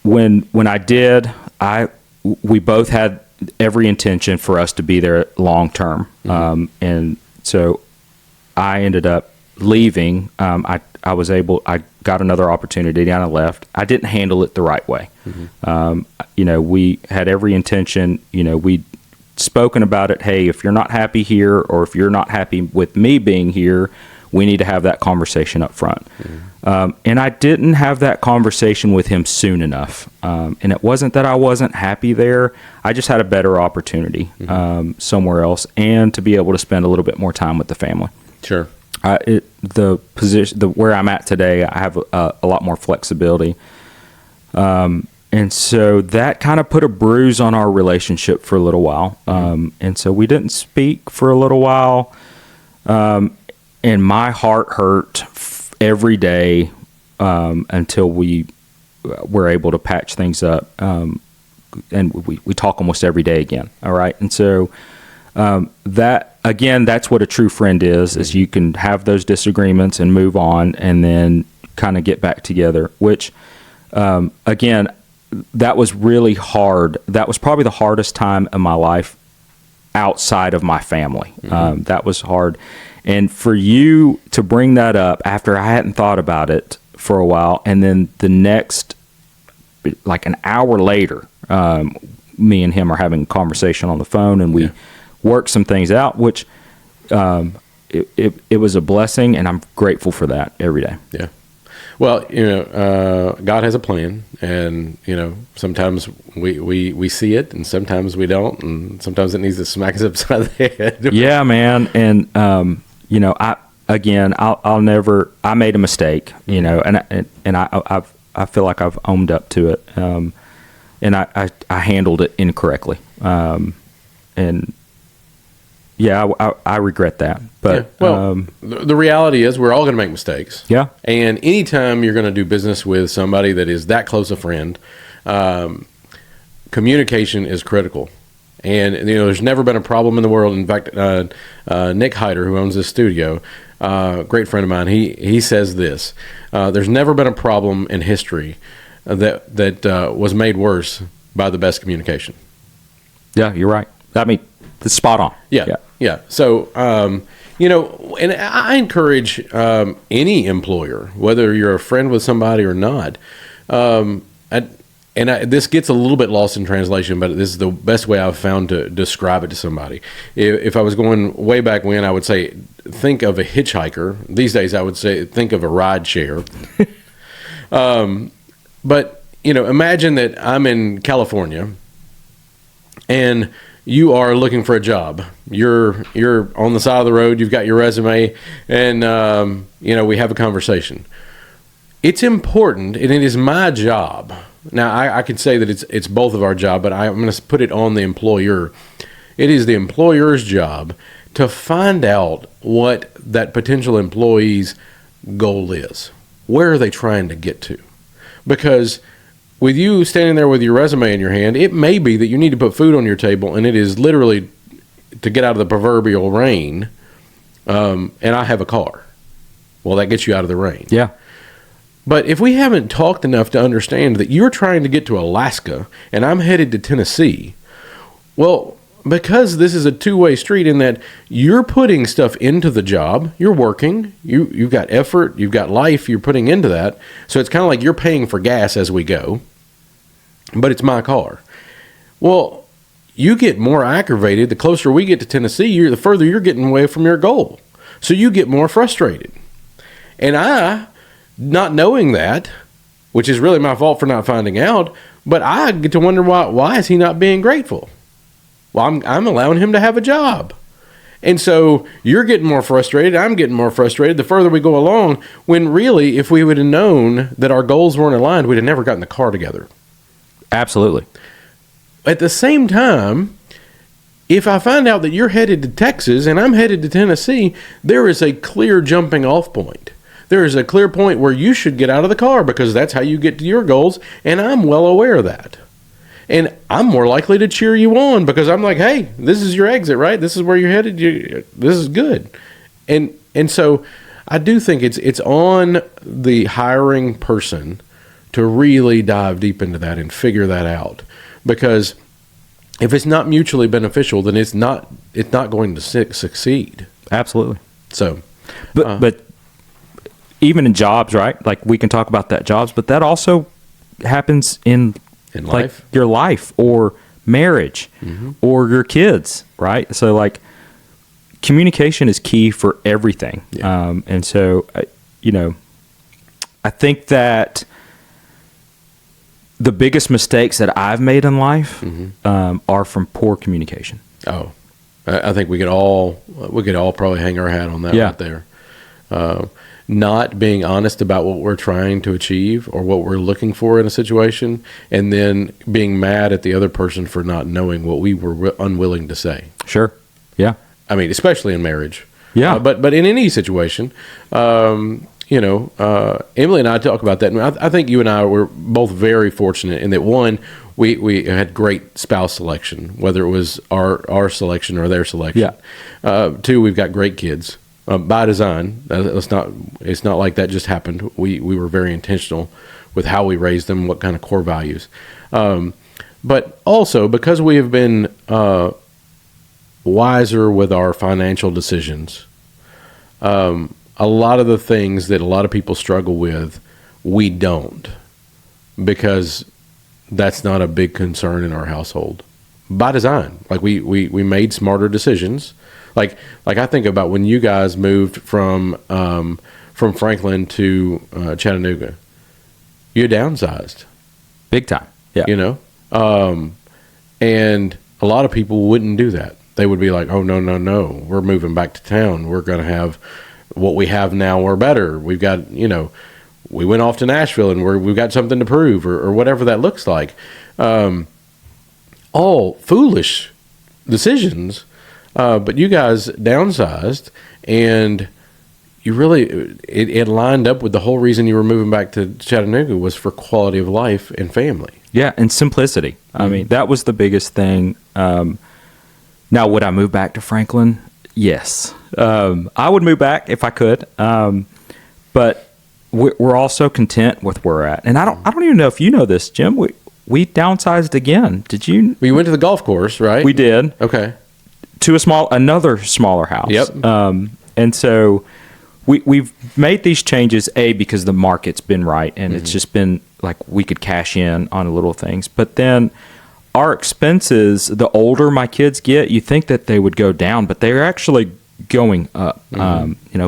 when I did, we both had every intention for us to be there long term. Mm-hmm. And so I ended up leaving. I got another opportunity and I left. I didn't handle it the right way. Mm-hmm. We had every intention, we'd spoken about it. Hey, if you're not happy here, or if you're not happy with me being here, we need to have that conversation up front. Mm-hmm. And I didn't have that conversation with him soon enough. And it wasn't that I wasn't happy there. I just had a better opportunity somewhere else, and to be able to spend a little bit more time with the family. Sure. The position, where I'm at today, I have a lot more flexibility. And so that kind of put a bruise on our relationship for a little while. And so we didn't speak for a little while. And my heart hurt every day until we were able to patch things up. And we talk almost every day again. All right. And so that's what a true friend is you can have those disagreements and move on and then kind of get back together, which, again, that was really hard. That was probably the hardest time in my life outside of my family. Mm-hmm. That was hard. And for you to bring that up after I hadn't thought about it for a while, and then the next, like an hour later, me and him are having a conversation on the phone, and we work some things out, which it was a blessing, and I'm grateful for that every day. Yeah. Well, God has a plan, and sometimes we see it, and sometimes we don't, and sometimes it needs to smack us upside the head. Yeah, man, and I'll never. I made a mistake, and I feel like I've owned up to it, and I handled it incorrectly, and. Yeah, I regret that. But the reality is we're all going to make mistakes. Yeah. And anytime you're going to do business with somebody that is that close a friend, communication is critical. And there's never been a problem in the world. In fact, Nick Hyder, who owns this studio, great friend of mine, he says this: there's never been a problem in history that was made worse by the best communication. Yeah, you're right. I mean, it's spot on. Yeah. So, and I encourage any employer, whether you're a friend with somebody or not, this gets a little bit lost in translation, but this is the best way I've found to describe it to somebody. If I was going way back when, I would say, think of a hitchhiker. These days, I would say, think of a ride share. But, imagine that I'm in California and you are looking for a job. You're on the side of the road. You've got your resume, and we have a conversation. It's important, and it is my job. Now, I could say that it's both of our job, but I'm going to put it on the employer. It is the employer's job to find out what that potential employee's goal is. where are they trying to get to? Because with you standing there with your resume in your hand, it may be that you need to put food on your table, and it is literally to get out of the proverbial rain, and I have a car. Well, that gets you out of the rain. Yeah. But if we haven't talked enough to understand that you're trying to get to Alaska and I'm headed to Tennessee, well, because this is a two-way street in that you're putting stuff into the job, you're working, you've got effort, you've got life you're putting into that. So it's kind of like you're paying for gas as we go, but it's my car. Well, you get more aggravated the closer we get to Tennessee, the further you're getting away from your goal. So you get more frustrated. And I, not knowing that, which is really my fault for not finding out, but I get to wonder why is he not being grateful? Well, I'm allowing him to have a job. And so you're getting more frustrated. I'm getting more frustrated the further we go along, when really, if we would have known that our goals weren't aligned, we'd have never gotten the car together. Absolutely. At the same time, if I find out that you're headed to Texas and I'm headed to Tennessee, there is a clear jumping off point. There is a clear point where you should get out of the car because that's how you get to your goals, and I'm well aware of that. And I'm more likely to cheer you on because I'm like, hey, this is your exit, right? This is where you're headed. This is good. And so I do think it's on the hiring person to really dive deep into that and figure that out. Because if it's not mutually beneficial, then it's not going to succeed. Absolutely. So, but even in jobs, right? Like we can talk about that jobs, but that also happens in life, like your life or marriage or your kids, right? So like communication is key for everything. Yeah. And so, I think that the biggest mistakes that I've made in life are from poor communication. Oh, I think we could all probably hang our hat on that right there. Not being honest about what we're trying to achieve or what we're looking for in a situation, and then being mad at the other person for not knowing what we were unwilling to say. Sure. Yeah. I mean, especially in marriage. Yeah. But in any situation, Emily and I talk about that. And I think you and I were both very fortunate in that, one, we had great spouse selection, whether it was our selection or their selection. Yeah. Two, we've got great kids. By design. It's not like that just happened. We were very intentional with how we raised them, what kind of core values. But also because we have been wiser with our financial decisions, a lot of the things that a lot of people struggle with, we don't, because that's not a big concern in our household. By design. Like we made smarter decisions. Like I think about when you guys moved from Franklin to Chattanooga, you downsized, big time. Yeah, and a lot of people wouldn't do that. They would be like, "Oh no, we're moving back to town. We're going to have what we have now or better. We've got we went off to Nashville and we've got something to prove or whatever that looks like." All foolish decisions. But you guys downsized, and you really it lined up with the whole reason you were moving back to Chattanooga was for quality of life and family. Yeah, and simplicity. Mm-hmm. I mean, that was the biggest thing. Now, would I move back to Franklin? Yes, I would move back if I could. But we're also content with where we're at, and I don't even know if you know this, Jim. We downsized again. Did you? We went to the golf course, right? We did. Okay. To another smaller house. Yep. And so we've made these changes, because the market's been right, and it's just been like we could cash in on little things. But then our expenses, the older my kids get, you think that they would go down, but they're actually going up.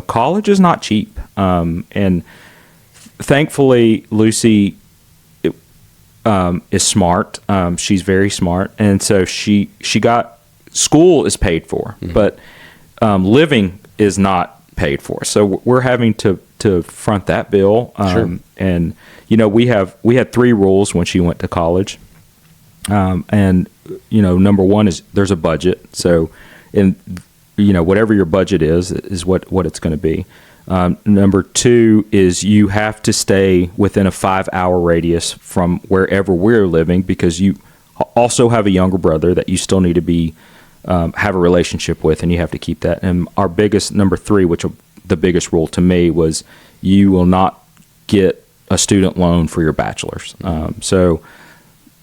College is not cheap. And thankfully, Lucy is smart. She's very smart. And so she got... School is paid for, but living is not paid for. So we're having to front that bill. Sure. And we had 3 rules when she went to college. And number one is there's a budget. So whatever your budget is what it's going to be. Number 2 is you have to stay within a 5-hour radius from wherever we're living, because you also have a younger brother that you still need to be have a relationship with, and you have to keep that. And our biggest, number 3, which the biggest rule to me, was you will not get a student loan for your bachelor's. So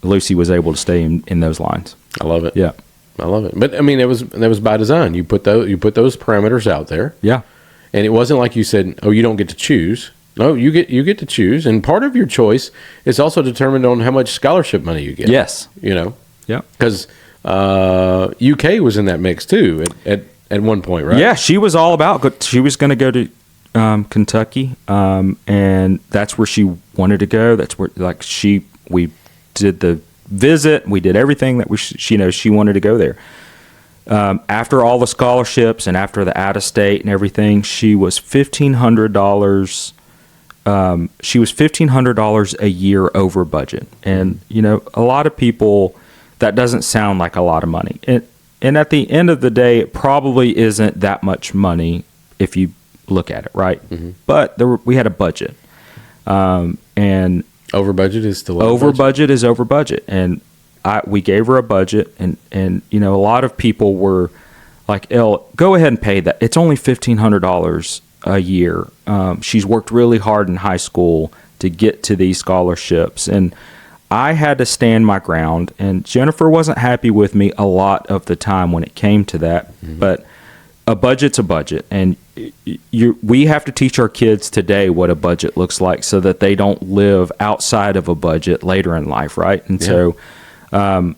Lucy was able to stay in those lines. I love it. Yeah, I love it. But I mean, that was by design. You put those parameters out there. Yeah. And it wasn't like you said, "Oh, you don't get to choose." No, you get to choose, and part of your choice is also determined on how much scholarship money you get. Yes. Yeah. Because UK was in that mix too at one point, right? Yeah, she was all about. She was going to go to Kentucky, and that's where she wanted to go. That's where we did the visit. We did everything that she wanted to go there. After all the scholarships and after the out of state and everything, she was $1,500. She was $1,500 a year over budget, and a lot of people, that doesn't sound like a lot of money. And at the end of the day, it probably isn't that much money if you look at it, right? Mm-hmm. But we had a budget, and over budget is still over budget is over budget, and we gave her a budget, and a lot of people were like, "Elle, go ahead and pay that. It's only $1,500 a year. She's worked really hard in high school to get to these scholarships," and I had to stand my ground. And Jennifer wasn't happy with me a lot of the time when it came to that. Mm-hmm. But a budget's a budget, and we have to teach our kids today what a budget looks like, so that they don't live outside of a budget later in life, right? And so. Because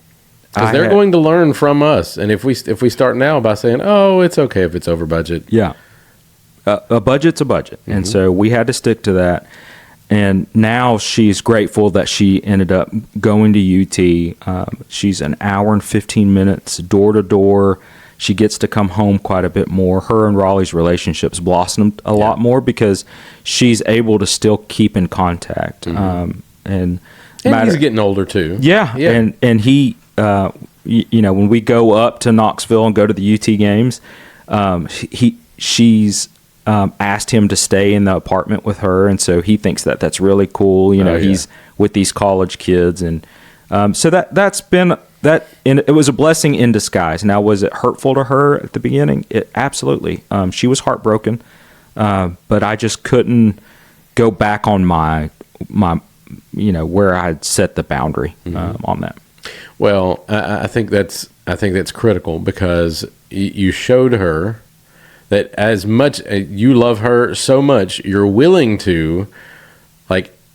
they're going to learn from us, and if we start now by saying, "Oh, it's okay if it's over budget," yeah, a budget's a budget, mm-hmm. and so we had to stick to that. And now she's grateful that she ended up going to UT. She's an hour and 15 minutes door to door. She gets to come home quite a bit more. Her and Raleigh's relationships blossomed a lot more because she's able to still keep in contact. Mm-hmm. And he's getting older too. Yeah. And he, when we go up to Knoxville and go to the UT games, she's asked him to stay in the apartment with her, and so he thinks that that's really cool. He's with these college kids, and so that's been that. And it was a blessing in disguise. Now, was it hurtful to her at the beginning? It absolutely. She was heartbroken, but I just couldn't go back on my where I had set the boundary on that. Well, I think that's critical, because you showed her that as much you love her so much, you're willing to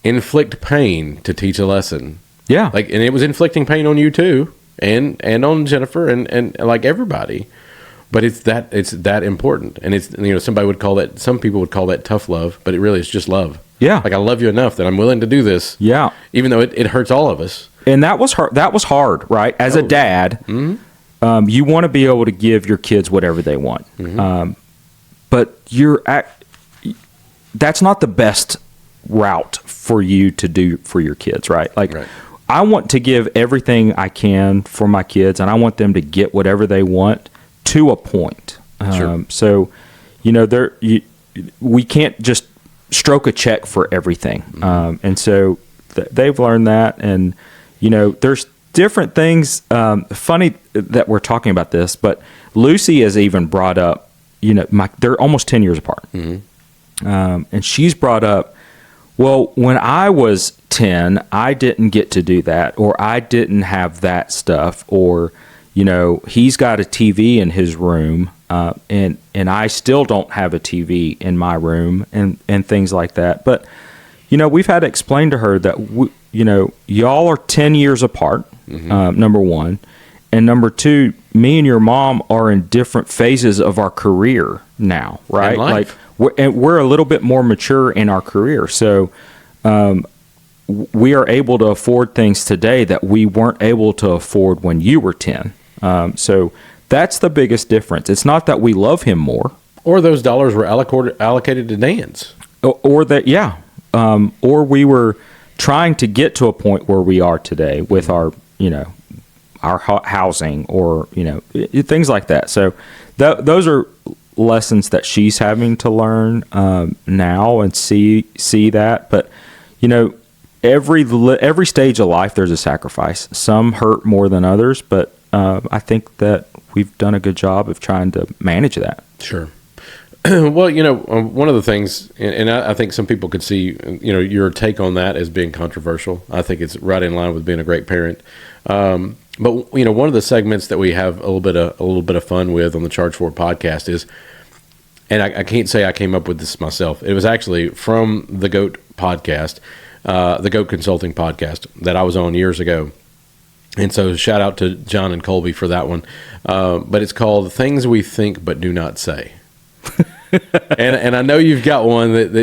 inflict pain to teach a lesson. Yeah. And it was inflicting pain on you too, and on Jennifer and everybody. But it's that important. And it's some people would call that tough love, but it really is just love. Yeah. I love you enough that I'm willing to do this. Yeah. Even though it hurts all of us. And that was hard, right? As a dad, mm-hmm. You want to be able to give your kids whatever they want. Mm-hmm. But that's not the best route for you to do for your kids, right? Right. I want to give everything I can for my kids, and I want them to get whatever they want to a point. Sure. So, we can't just stroke a check for everything. Mm-hmm. And so they've learned that, and there's different things. Funny that we're talking about this, but Lucy has even brought up, they're almost 10 years apart. Mm-hmm. And she's brought up, well, when I was 10, I didn't get to do that, or I didn't have that stuff, or, he's got a TV in his room, and I still don't have a TV in my room, and things like that. But, we've had to explain to her that, y'all are 10 years apart, mm-hmm. Number one. And number two, me and your mom are in different phases of our career now, right? We're a little bit more mature in our career. So we are able to afford things today that we weren't able to afford when you were 10. So that's the biggest difference. It's not that we love him more. Or those dollars were allocated to Dan's. Or we were trying to get to a point where we are today with our, our housing, or, things like that. So those are lessons that she's having to learn now and see that. But every stage of life there's a sacrifice. Some hurt more than others, but I think that we've done a good job of trying to manage that. Sure. Well, one of the things, and I think some people could see, your take on that as being controversial. I think it's right in line with being a great parent. But one of the segments that we have a little bit of fun with on the Charge Forward podcast is, and I can't say I came up with this myself. It was actually from the GOAT podcast, the GOAT Consulting podcast that I was on years ago. And so shout out to John and Colby for that one. But it's called Things We Think But Do Not Say. and I know you've got one that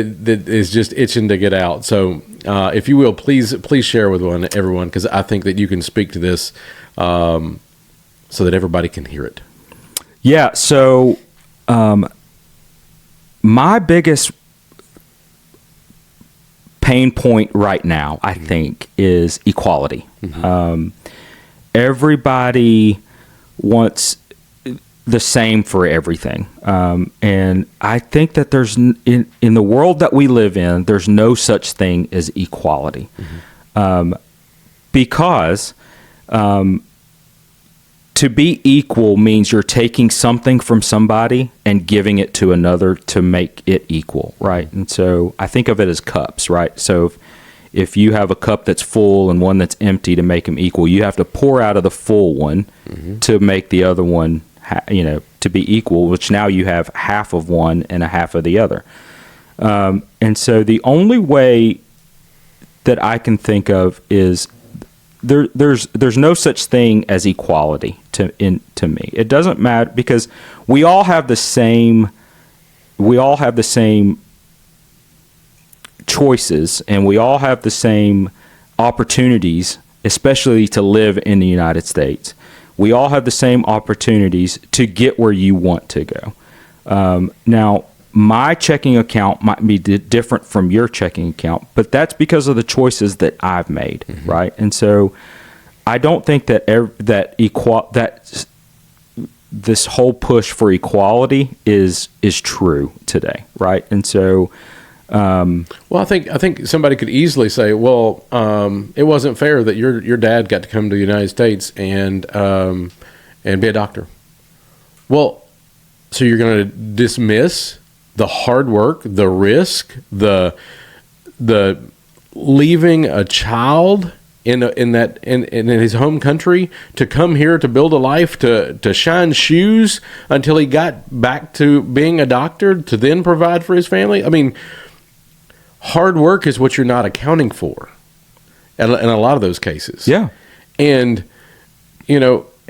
is just itching to get out. So if you will, please share with everyone, because I think that you can speak to this so that everybody can hear it. Yeah. So my biggest pain point right now, I think, is equality. Everybody wants the same for everything. And I think that there's in the world that we live in, there's no such thing as equality. Because to be equal means you're taking something from somebody and giving it to another to make it equal, right? And so I think of it as cups, right? So if you have a cup that's full and one that's empty, to make them equal, you have to pour out of the full one to make the other one, to be equal, which now you have half of one and a half of the other. And so the only way that I can think of is there's no such thing as equality to me. It doesn't matter, because we all have the same choices, and we all have the same opportunities, especially to live in the United States. We all have the same opportunities to get where you want to go. Now, my checking account might be different from your checking account, but that's because of the choices that I've made, right? And so I don't think that this whole push for equality is true today, right? And so well, I think somebody could easily say, well, it wasn't fair that your dad got to come to the United States and be a doctor. Well, so you're going to dismiss the hard work, the risk, the leaving a child in his home country to come here to build a life, to shine shoes until he got back to being a doctor, to then provide for his family. I mean, hard work is what you're not accounting for in a lot of those cases. Yeah. And,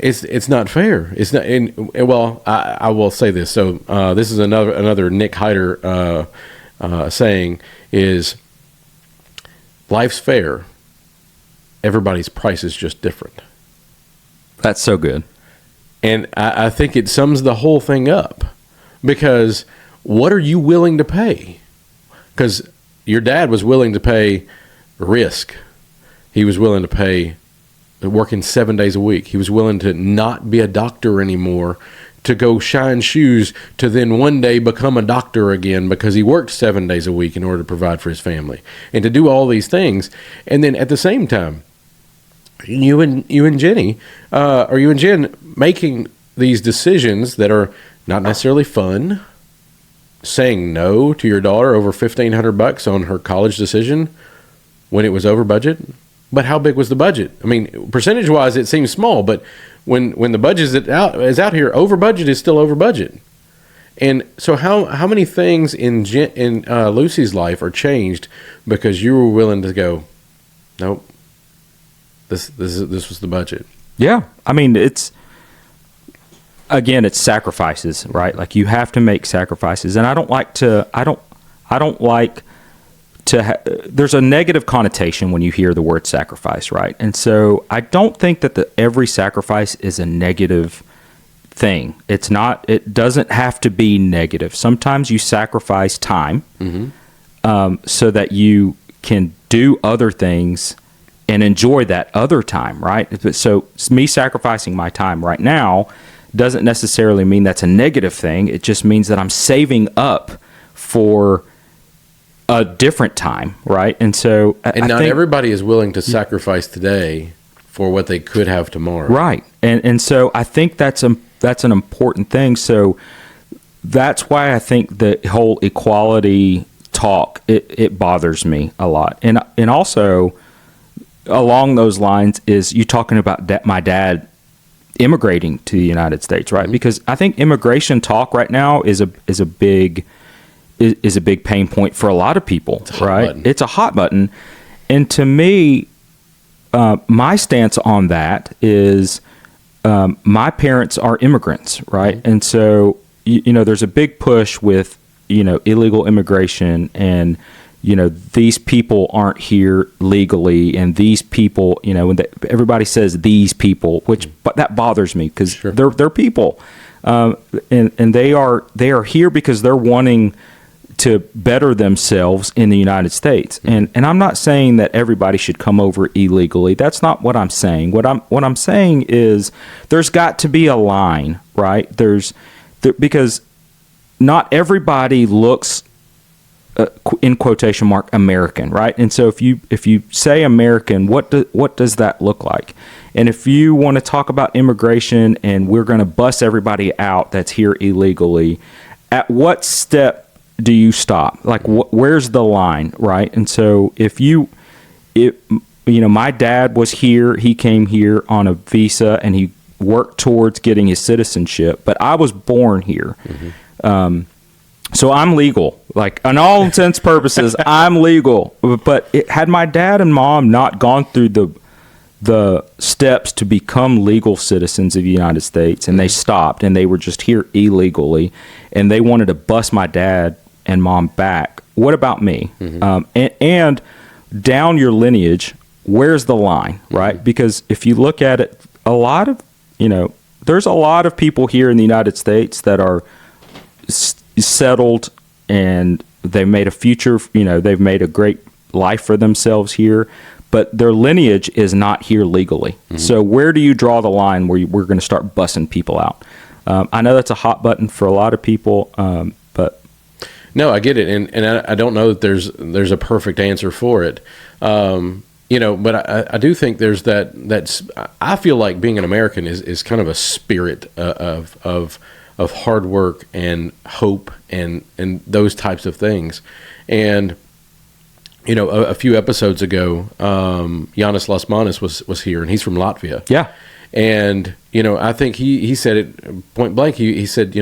it's not fair. It's not. And well, I will say this. So this is another Nick Hyder saying is, life's fair. Everybody's price is just different. That's so good. And I think it sums the whole thing up, because what are you willing to pay? Because your dad was willing to pay risk. He was willing to pay working 7 days a week. He was willing to not be a doctor anymore, to go shine shoes, to then one day become a doctor again, because he worked 7 days a week in order to provide for his family, and to do all these things. And then at the same time, you and Jenny, or you and Jen, making these decisions that are not necessarily fun, saying no to your daughter over $1,500 on her college decision when it was over budget. But how big was the budget? I mean, percentage-wise, it seems small, but when the budget is out here, over budget is still over budget. And so how many things in Lucy's life are changed because you were willing to go, nope, this was the budget. Yeah, I mean, it's sacrifices, right? Like, you have to make sacrifices, and I don't like to. There's a negative connotation when you hear the word sacrifice, right? And so I don't think that every sacrifice is a negative thing. It's not. It doesn't have to be negative. Sometimes you sacrifice time so that you can do other things and enjoy that other time, right? So me sacrificing my time right now doesn't necessarily mean that's a negative thing. It just means that I'm saving up for a different time, right? And so, and not everybody is willing to sacrifice today for what they could have tomorrow, right? And so I think that's an important thing. So that's why I think the whole equality talk it bothers me a lot, and also along those lines is you talking about my dad immigrating to the United States, right? Because I think immigration talk right now is a big pain point for a lot of people, right? It's a hot button. And to me, my stance on that is my parents are immigrants, right? Mm-hmm. And so, there's a big push with, illegal immigration and, these people aren't here legally, and these people, when everybody says these people, but that bothers me because sure. they're people. And they are here because they're wanting to better themselves in the United States. And I'm not saying that everybody should come over illegally. That's not what I'm saying. What I'm saying is there's got to be a line, right? Because not everybody looks in quotation mark American, right? And so if you say American, what does that look like? And if you want to talk about immigration and we're going to bus everybody out that's here illegally, at what step do you stop? Like, where's the line, right? And so if my dad was here, he came here on a visa and he worked towards getting his citizenship, but I was born here. Mm-hmm. So I'm legal, like on all intents and purposes, I'm legal. But had my dad and mom not gone through the steps to become legal citizens of the United States, and they stopped and they were just here illegally, and they wanted to bust my dad and mom back, what about me? Mm-hmm. And down your lineage, where's the line, right? Mm-hmm. Because if you look at it, there's a lot of people here in the United States that are settled and they've made a future, they've made a great life for themselves here, but their lineage is not here legally. Mm-hmm. So where do you draw the line where we're going to start bussing people out? I know that's a hot button for a lot of people, but no, I get it, and I don't know that there's a perfect answer for it. But I do think there's that's I feel like being an American is kind of a spirit of hard work and hope and those types of things. And a few episodes ago, Giannis Lasmanis was here, and he's from Latvia. Yeah. And I think he said it point blank. He said,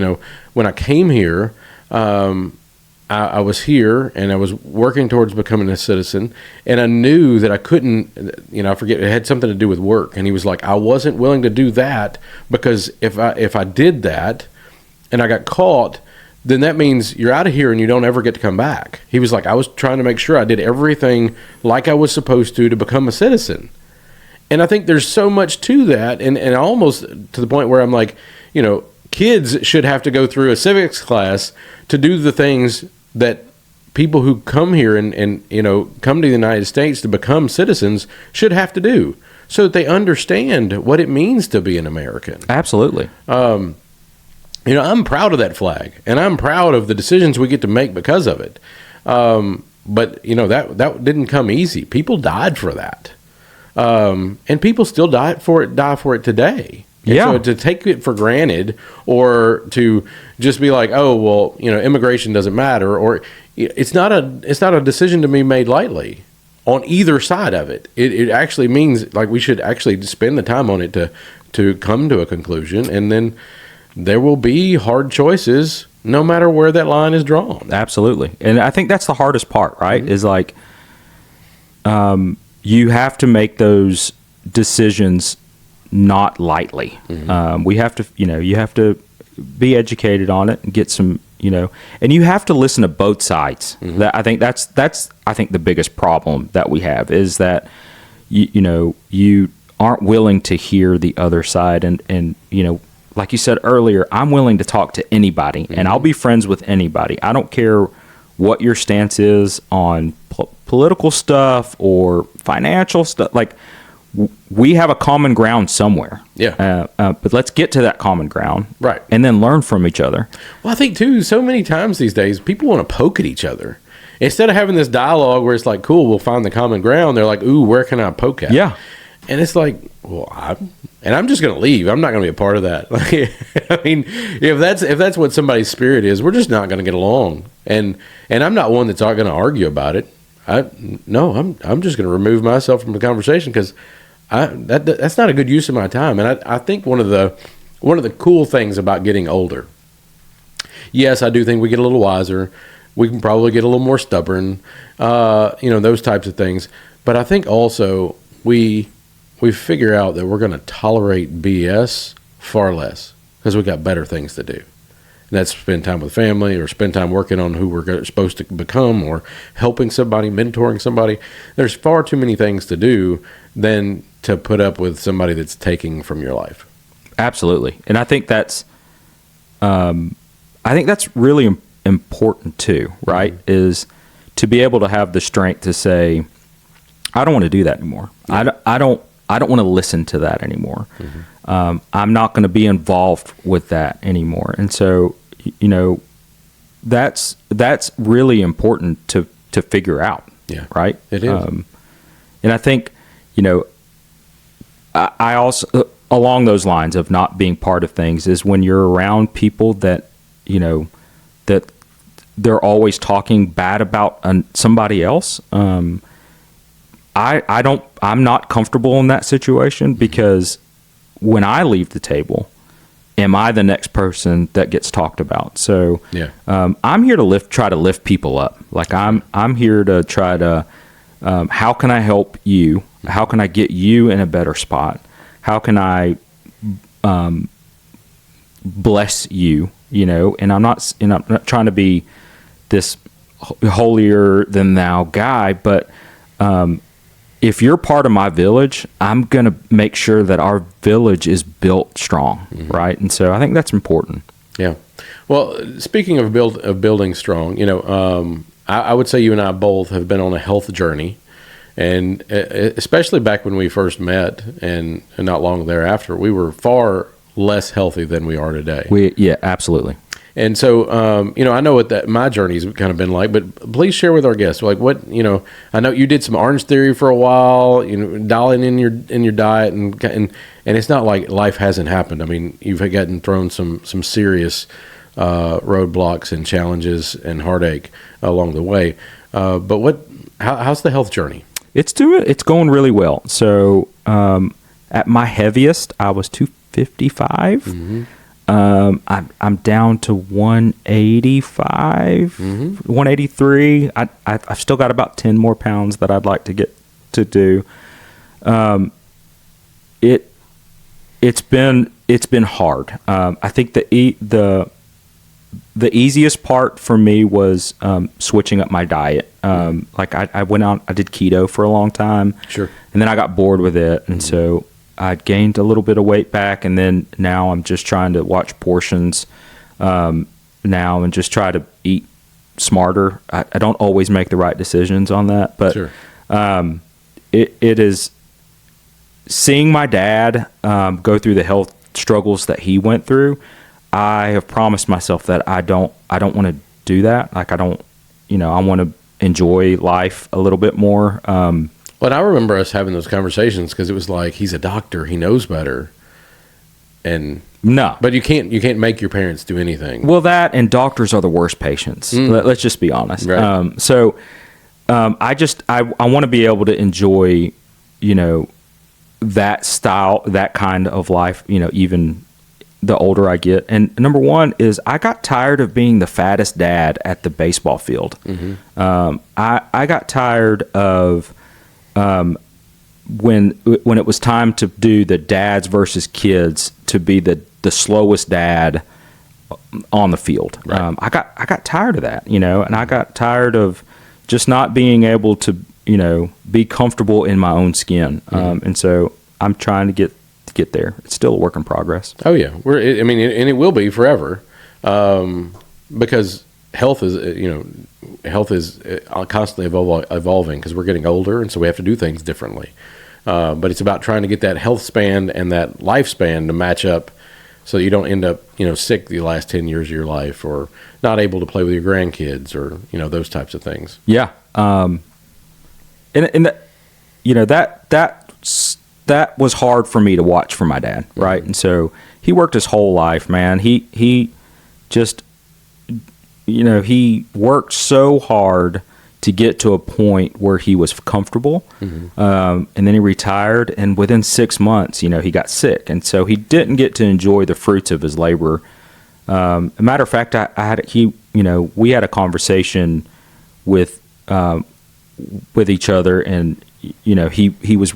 when I came here, I was here and I was working towards becoming a citizen, and I knew that I couldn't, I forget, it had something to do with work. And he was like, I wasn't willing to do that because if I did that and I got caught, then that means you're out of here and you don't ever get to come back. He was like, I was trying to make sure I did everything like I was supposed to become a citizen. And I think there's so much to that, and almost to the point where I'm like, kids should have to go through a civics class to do the things that people who come here and come to the United States to become citizens should have to do, so that they understand what it means to be an American. Absolutely. I'm proud of that flag, and I'm proud of the decisions we get to make because of it. But that didn't come easy. People died for that, and people still die for it today. And yeah. So to take it for granted, or to just be like, oh well, immigration doesn't matter, or it's not a decision to be made lightly on either side of it. It actually means like we should actually spend the time on it to come to a conclusion, and then there will be hard choices no matter where that line is drawn. Absolutely. And I think that's the hardest part, right? Mm-hmm. Is like you have to make those decisions not lightly. Mm-hmm. We have to, you have to be educated on it and get some, and you have to listen to both sides. Mm-hmm. That I think that's I think the biggest problem that we have is that you aren't willing to hear the other side, and like you said earlier, I'm willing to talk to anybody, mm-hmm. and I'll be friends with anybody. I don't care what your stance is on political stuff or financial stuff. Like, we have a common ground somewhere. Yeah. But let's get to that common ground. Right. And then learn from each other. Well, I think, too, so many times these days, people want to poke at each other. Instead of having this dialogue where it's like, cool, we'll find the common ground, they're like, ooh, where can I poke at? Yeah. And it's like, well, I'm just going to leave. I'm not going to be a part of that. Like, I mean, if that's what somebody's spirit is, we're just not going to get along. And I'm not one that's going to argue about it. I'm just going to remove myself from the conversation because that's not a good use of my time. And I think one of the cool things about getting older, yes, I do think we get a little wiser. We can probably get a little more stubborn, those types of things. But I think also we figure out that we're going to tolerate BS far less because we got better things to do. And that's spend time with family or spend time working on who we're supposed to become or helping somebody, mentoring somebody. There's far too many things to do than to put up with somebody that's taking from your life. Absolutely. And I think that's really important too, right? Mm-hmm. Is to be able to have the strength to say, I don't want to do that anymore. Yeah. I don't want to listen to that anymore. Mm-hmm. I'm not going to be involved with that anymore. And so, that's really important to figure out. Yeah, right. It is. And I think, I also, along those lines of not being part of things, is when you're around people that, that they're always talking bad about somebody else. I'm not comfortable in that situation because when I leave the table, am I the next person that gets talked about? So yeah. I'm here to try to lift people up. Like I'm here to try to, how can I help you? How can I get you in a better spot? How can I bless you? And I'm not trying to be this holier than thou guy, but if you're part of my village, I'm going to make sure that our village is built strong, mm-hmm. right? And so I think that's important. Yeah. Well, speaking of building strong, I would say you and I both have been on a health journey, and especially back when we first met and not long thereafter, we were far less healthy than we are today. Yeah, absolutely. And so, I know what my journey's kind of been like, but please share with our guests, like what, I know you did some Orange Theory for a while, dialing in your diet and it's not like life hasn't happened. I mean, you've gotten thrown some serious roadblocks and challenges and heartache along the way. But how's the health journey? It's going really well. So, at my heaviest, I was 255. Mm-hmm. I'm down to 185, mm-hmm. 183. I've still got about 10 more pounds that I'd like to get to do. It's been hard. I think the easiest part for me was switching up my diet. Like I went out, I did keto for a long time. Sure. And then I got bored with it, and so I'd gained a little bit of weight back, and then now I'm just trying to watch portions now and just try to eat smarter. I don't always make the right decisions on that, but sure. It is seeing my dad go through the health struggles that he went through. I have promised myself that I don't want to do that. Like I want to enjoy life a little bit more. But I remember us having those conversations because it was like, he's a doctor, he knows better. And no, but you can't make your parents do anything. Well, that and doctors are the worst patients. Let's just be honest. Right. I want to be able to enjoy, that style, that kind of life, even the older I get. And number one is I got tired of being the fattest dad at the baseball field. Mm-hmm. I got tired of when it was time to do the dads versus kids to be the slowest dad on the field. Right. I got tired of that, and I got tired of just not being able to, be comfortable in my own skin. Mm-hmm. And so I'm trying to get there. It's still a work in progress. Oh yeah. And it will be forever. Because health is constantly evolving because we're getting older, and so we have to do things differently. But it's about trying to get that health span and that lifespan to match up, so you don't end up, sick the last 10 years of your life, or not able to play with your grandkids, or those types of things. Yeah. And that was hard for me to watch for my dad, right? And so he worked his whole life, man. He just, he worked so hard to get to a point where he was comfortable. And then he retired, and within 6 months, he got sick. And so he didn't get to enjoy the fruits of his labor. A matter of fact, we had a conversation with each other, and he was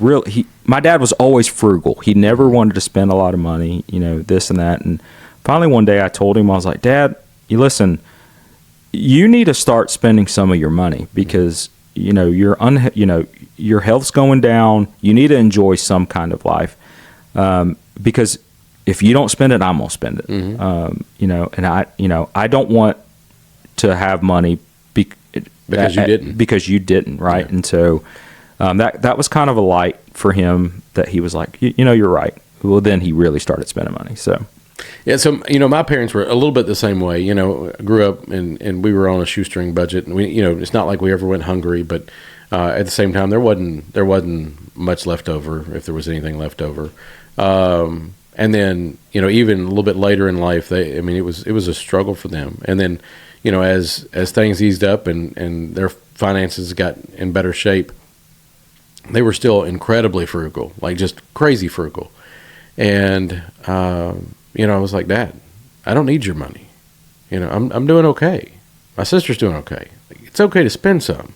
my dad was always frugal. He never wanted to spend a lot of money, this and that. And finally one day I told him, I was like, Dad, listen, you need to start spending some of your money, because your health's going down. You need to enjoy some kind of life, because if you don't spend it, I'm gonna spend it. And I don't want to have money because you didn't, right? Yeah. And so that was kind of a light for him, that he was like, you're right. Well, then he really started spending money. So. Yeah, so my parents were a little bit the same way. Grew up and we were on a shoestring budget, and we, it's not like we ever went hungry, but at the same time there wasn't much left over, if there was anything left over. And then even a little bit later in life, it was a struggle for them. And then as things eased up and their finances got in better shape, they were still incredibly frugal, like just crazy frugal. And I was like, Dad, I don't need your money. I'm doing okay. My sister's doing okay. It's okay to spend some.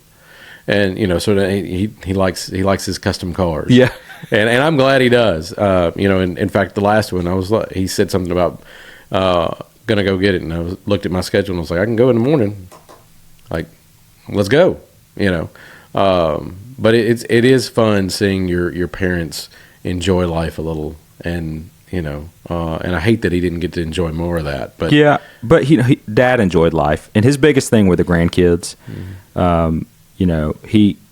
And so he likes his custom cars. Yeah. And I'm glad he does. In fact, the last one, he said something about gonna go get it, and I looked at my schedule and I was like, I can go in the morning. Like, let's go. But it is fun seeing your parents enjoy life a little, and and I hate that he didn't get to enjoy more of that. But yeah, but Dad enjoyed life, and his biggest thing were the grandkids.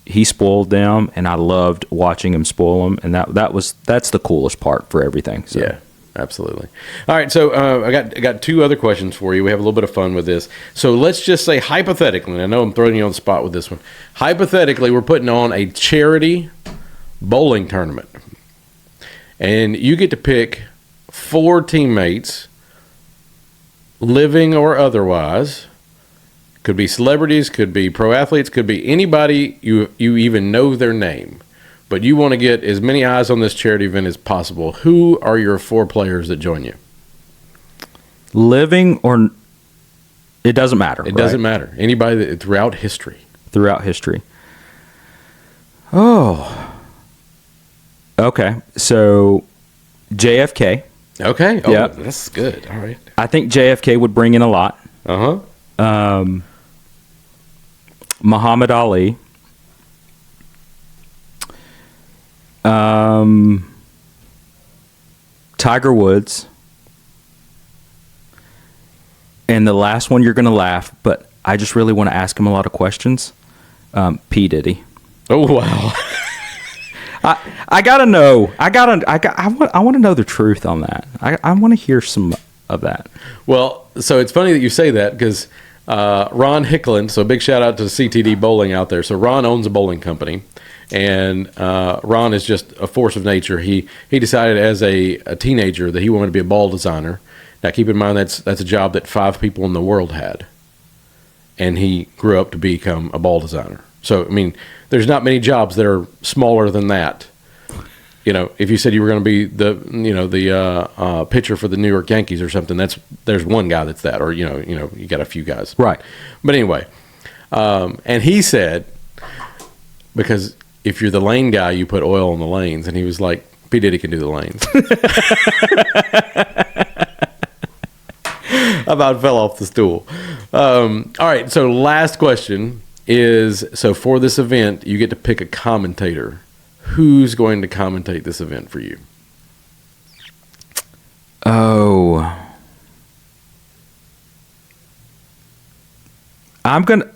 He spoiled them, and I loved watching him spoil them, and that's the coolest part for everything. So. Yeah, absolutely. All right, so I got two other questions for you. We have a little bit of fun with this. So let's just say, hypothetically, and I know I'm throwing you on the spot with this one. Hypothetically, we're putting on a charity bowling tournament, and you get to pick 4 teammates, living or otherwise. Could be celebrities, could be pro athletes, could be anybody you even know their name. But you want to get as many eyes on this charity event as possible. Who are your 4 players that join you? Living or... It doesn't matter. It doesn't matter. Anybody throughout history. Throughout history. Oh. Okay. So, JFK. Okay. Oh, yeah. That's good. All right. I think JFK would bring in a lot. Uh-huh. Muhammad Ali. Tiger Woods. And the last one, you're going to laugh, but I just really want to ask him a lot of questions. P. Diddy. Oh, wow. I gotta know. I want to know the truth on that. I want to hear some of that. Well, so it's funny that you say that, because Ron Hicklin, so a big shout out to CTD Bowling out there. So Ron owns a bowling company, and Ron is just a force of nature. He decided as a teenager that he wanted to be a ball designer. Now, keep in mind that's a job that 5 people in the world had, and he grew up to become a ball designer. So, there's not many jobs that are smaller than that. If you said you were going to be the pitcher for the New York Yankees or something, there's one guy that's that, or you got a few guys, right? But anyway, and he said, because if you're the lane guy, you put oil on the lanes, and he was like, P. Diddy can do the lanes. I about fell off the stool. All right, so last question is, so for this event, you get to pick a commentator. Who's going to commentate this event for you? Oh. I'm gonna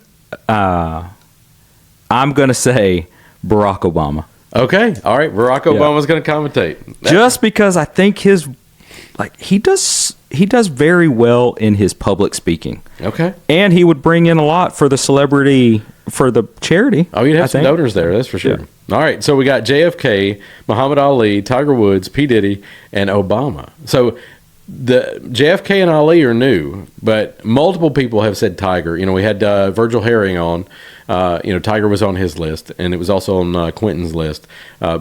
say Barack Obama. Okay. All right. Barack Obama's going to commentate. Just because I think he does very well in his public speaking. Okay. And he would bring in a lot for the charity. Oh, you'd have some donors there, that's for sure. Yeah. All right, so we got JFK, Muhammad Ali, Tiger Woods, P. Diddy, and Obama. So the JFK and Ali are new, but multiple people have said Tiger. We had Virgil Herring on. Tiger was on his list, and it was also on Quentin's list.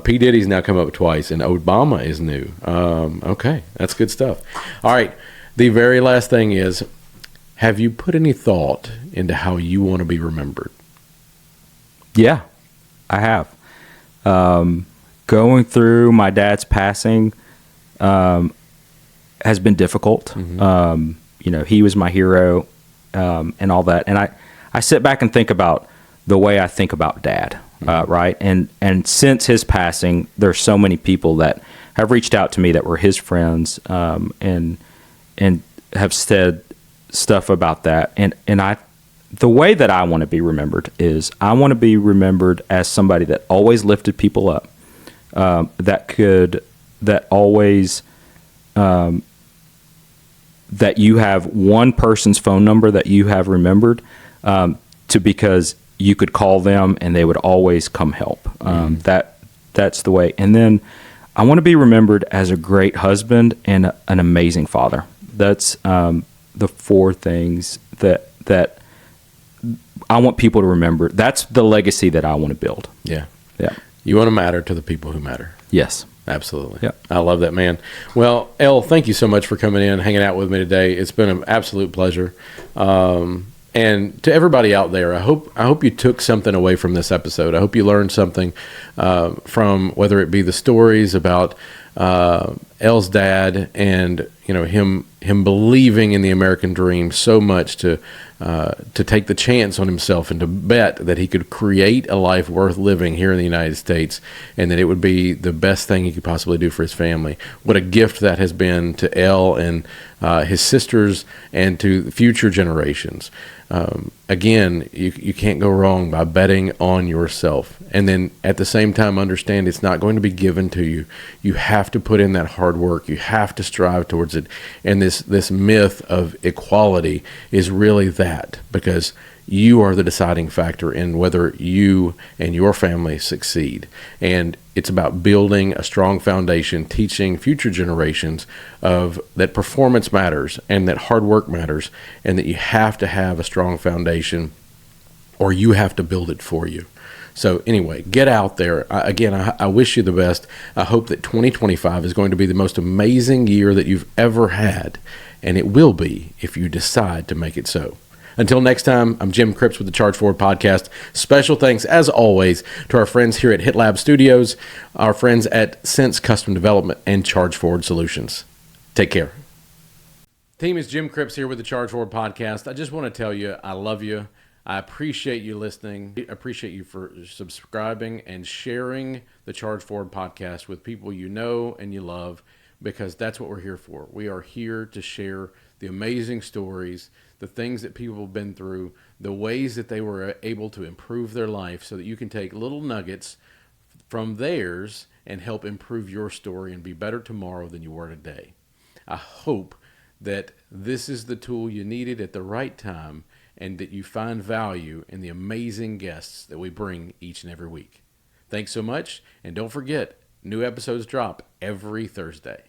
P. Diddy's now come up twice, and Obama is new. Okay, that's good stuff. All right, the very last thing is, have you put any thought into how you want to be remembered? Yeah, I have. Going through my dad's passing has been difficult. Mm-hmm. He was my hero and all that. And I sit back and think about the way I think about Dad, mm-hmm. Right? And since his passing, there's so many people that have reached out to me that were his friends and have said stuff about that. And the way that I want to be remembered is I want to be remembered as somebody that always lifted people up, that you have one person's phone number that you have remembered because you could call them and they would always come help. That's the way. And then I want to be remembered as a great husband and an amazing father. That's the four things that I want people to remember. That's the legacy that I want to build. Yeah. Yeah. You want to matter to the people who matter. Yes. Absolutely. Yeah. I love that, man. Well, Elle, thank you so much for coming in, hanging out with me today. It's been an absolute pleasure. And to everybody out there, I hope you took something away from this episode. I hope you learned something from whether it be the stories about Elle's dad and him believing in the American dream so much to take the chance on himself and to bet that he could create a life worth living here in the United States and that it would be the best thing he could possibly do for his family. What a gift that has been to Elle and his sisters and to future generations. Again, you can't go wrong by betting on yourself. And then at the same time, understand it's not going to be given to you. You have to put in that hard work. You have to strive towards it. And this myth of equality is really that, because you are the deciding factor in whether you and your family succeed. And it's about building a strong foundation, teaching future generations of that performance matters and that hard work matters, and that you have to have a strong foundation or you have to build it for you. So anyway, get out there. I wish you the best. I hope that 2025 is going to be the most amazing year that you've ever had, and it will be if you decide to make it so. Until next time, I'm Jim Cripps with the Charge Forward Podcast. Special thanks, as always, to our friends here at HitLab Studios, our friends at Sense Custom Development, and Charge Forward Solutions. Take care. Team, is Jim Cripps here with the Charge Forward Podcast. I just want to tell you, I love you. I appreciate you listening. I appreciate you for subscribing and sharing the Charge Forward Podcast with people you know and you love, because that's what we're here for. We are here to share the amazing stories, the things that people have been through, the ways that they were able to improve their life so that you can take little nuggets from theirs and help improve your story and be better tomorrow than you were today. I hope that this is the tool you needed at the right time and that you find value in the amazing guests that we bring each and every week. Thanks so much, and don't forget, new episodes drop every Thursday.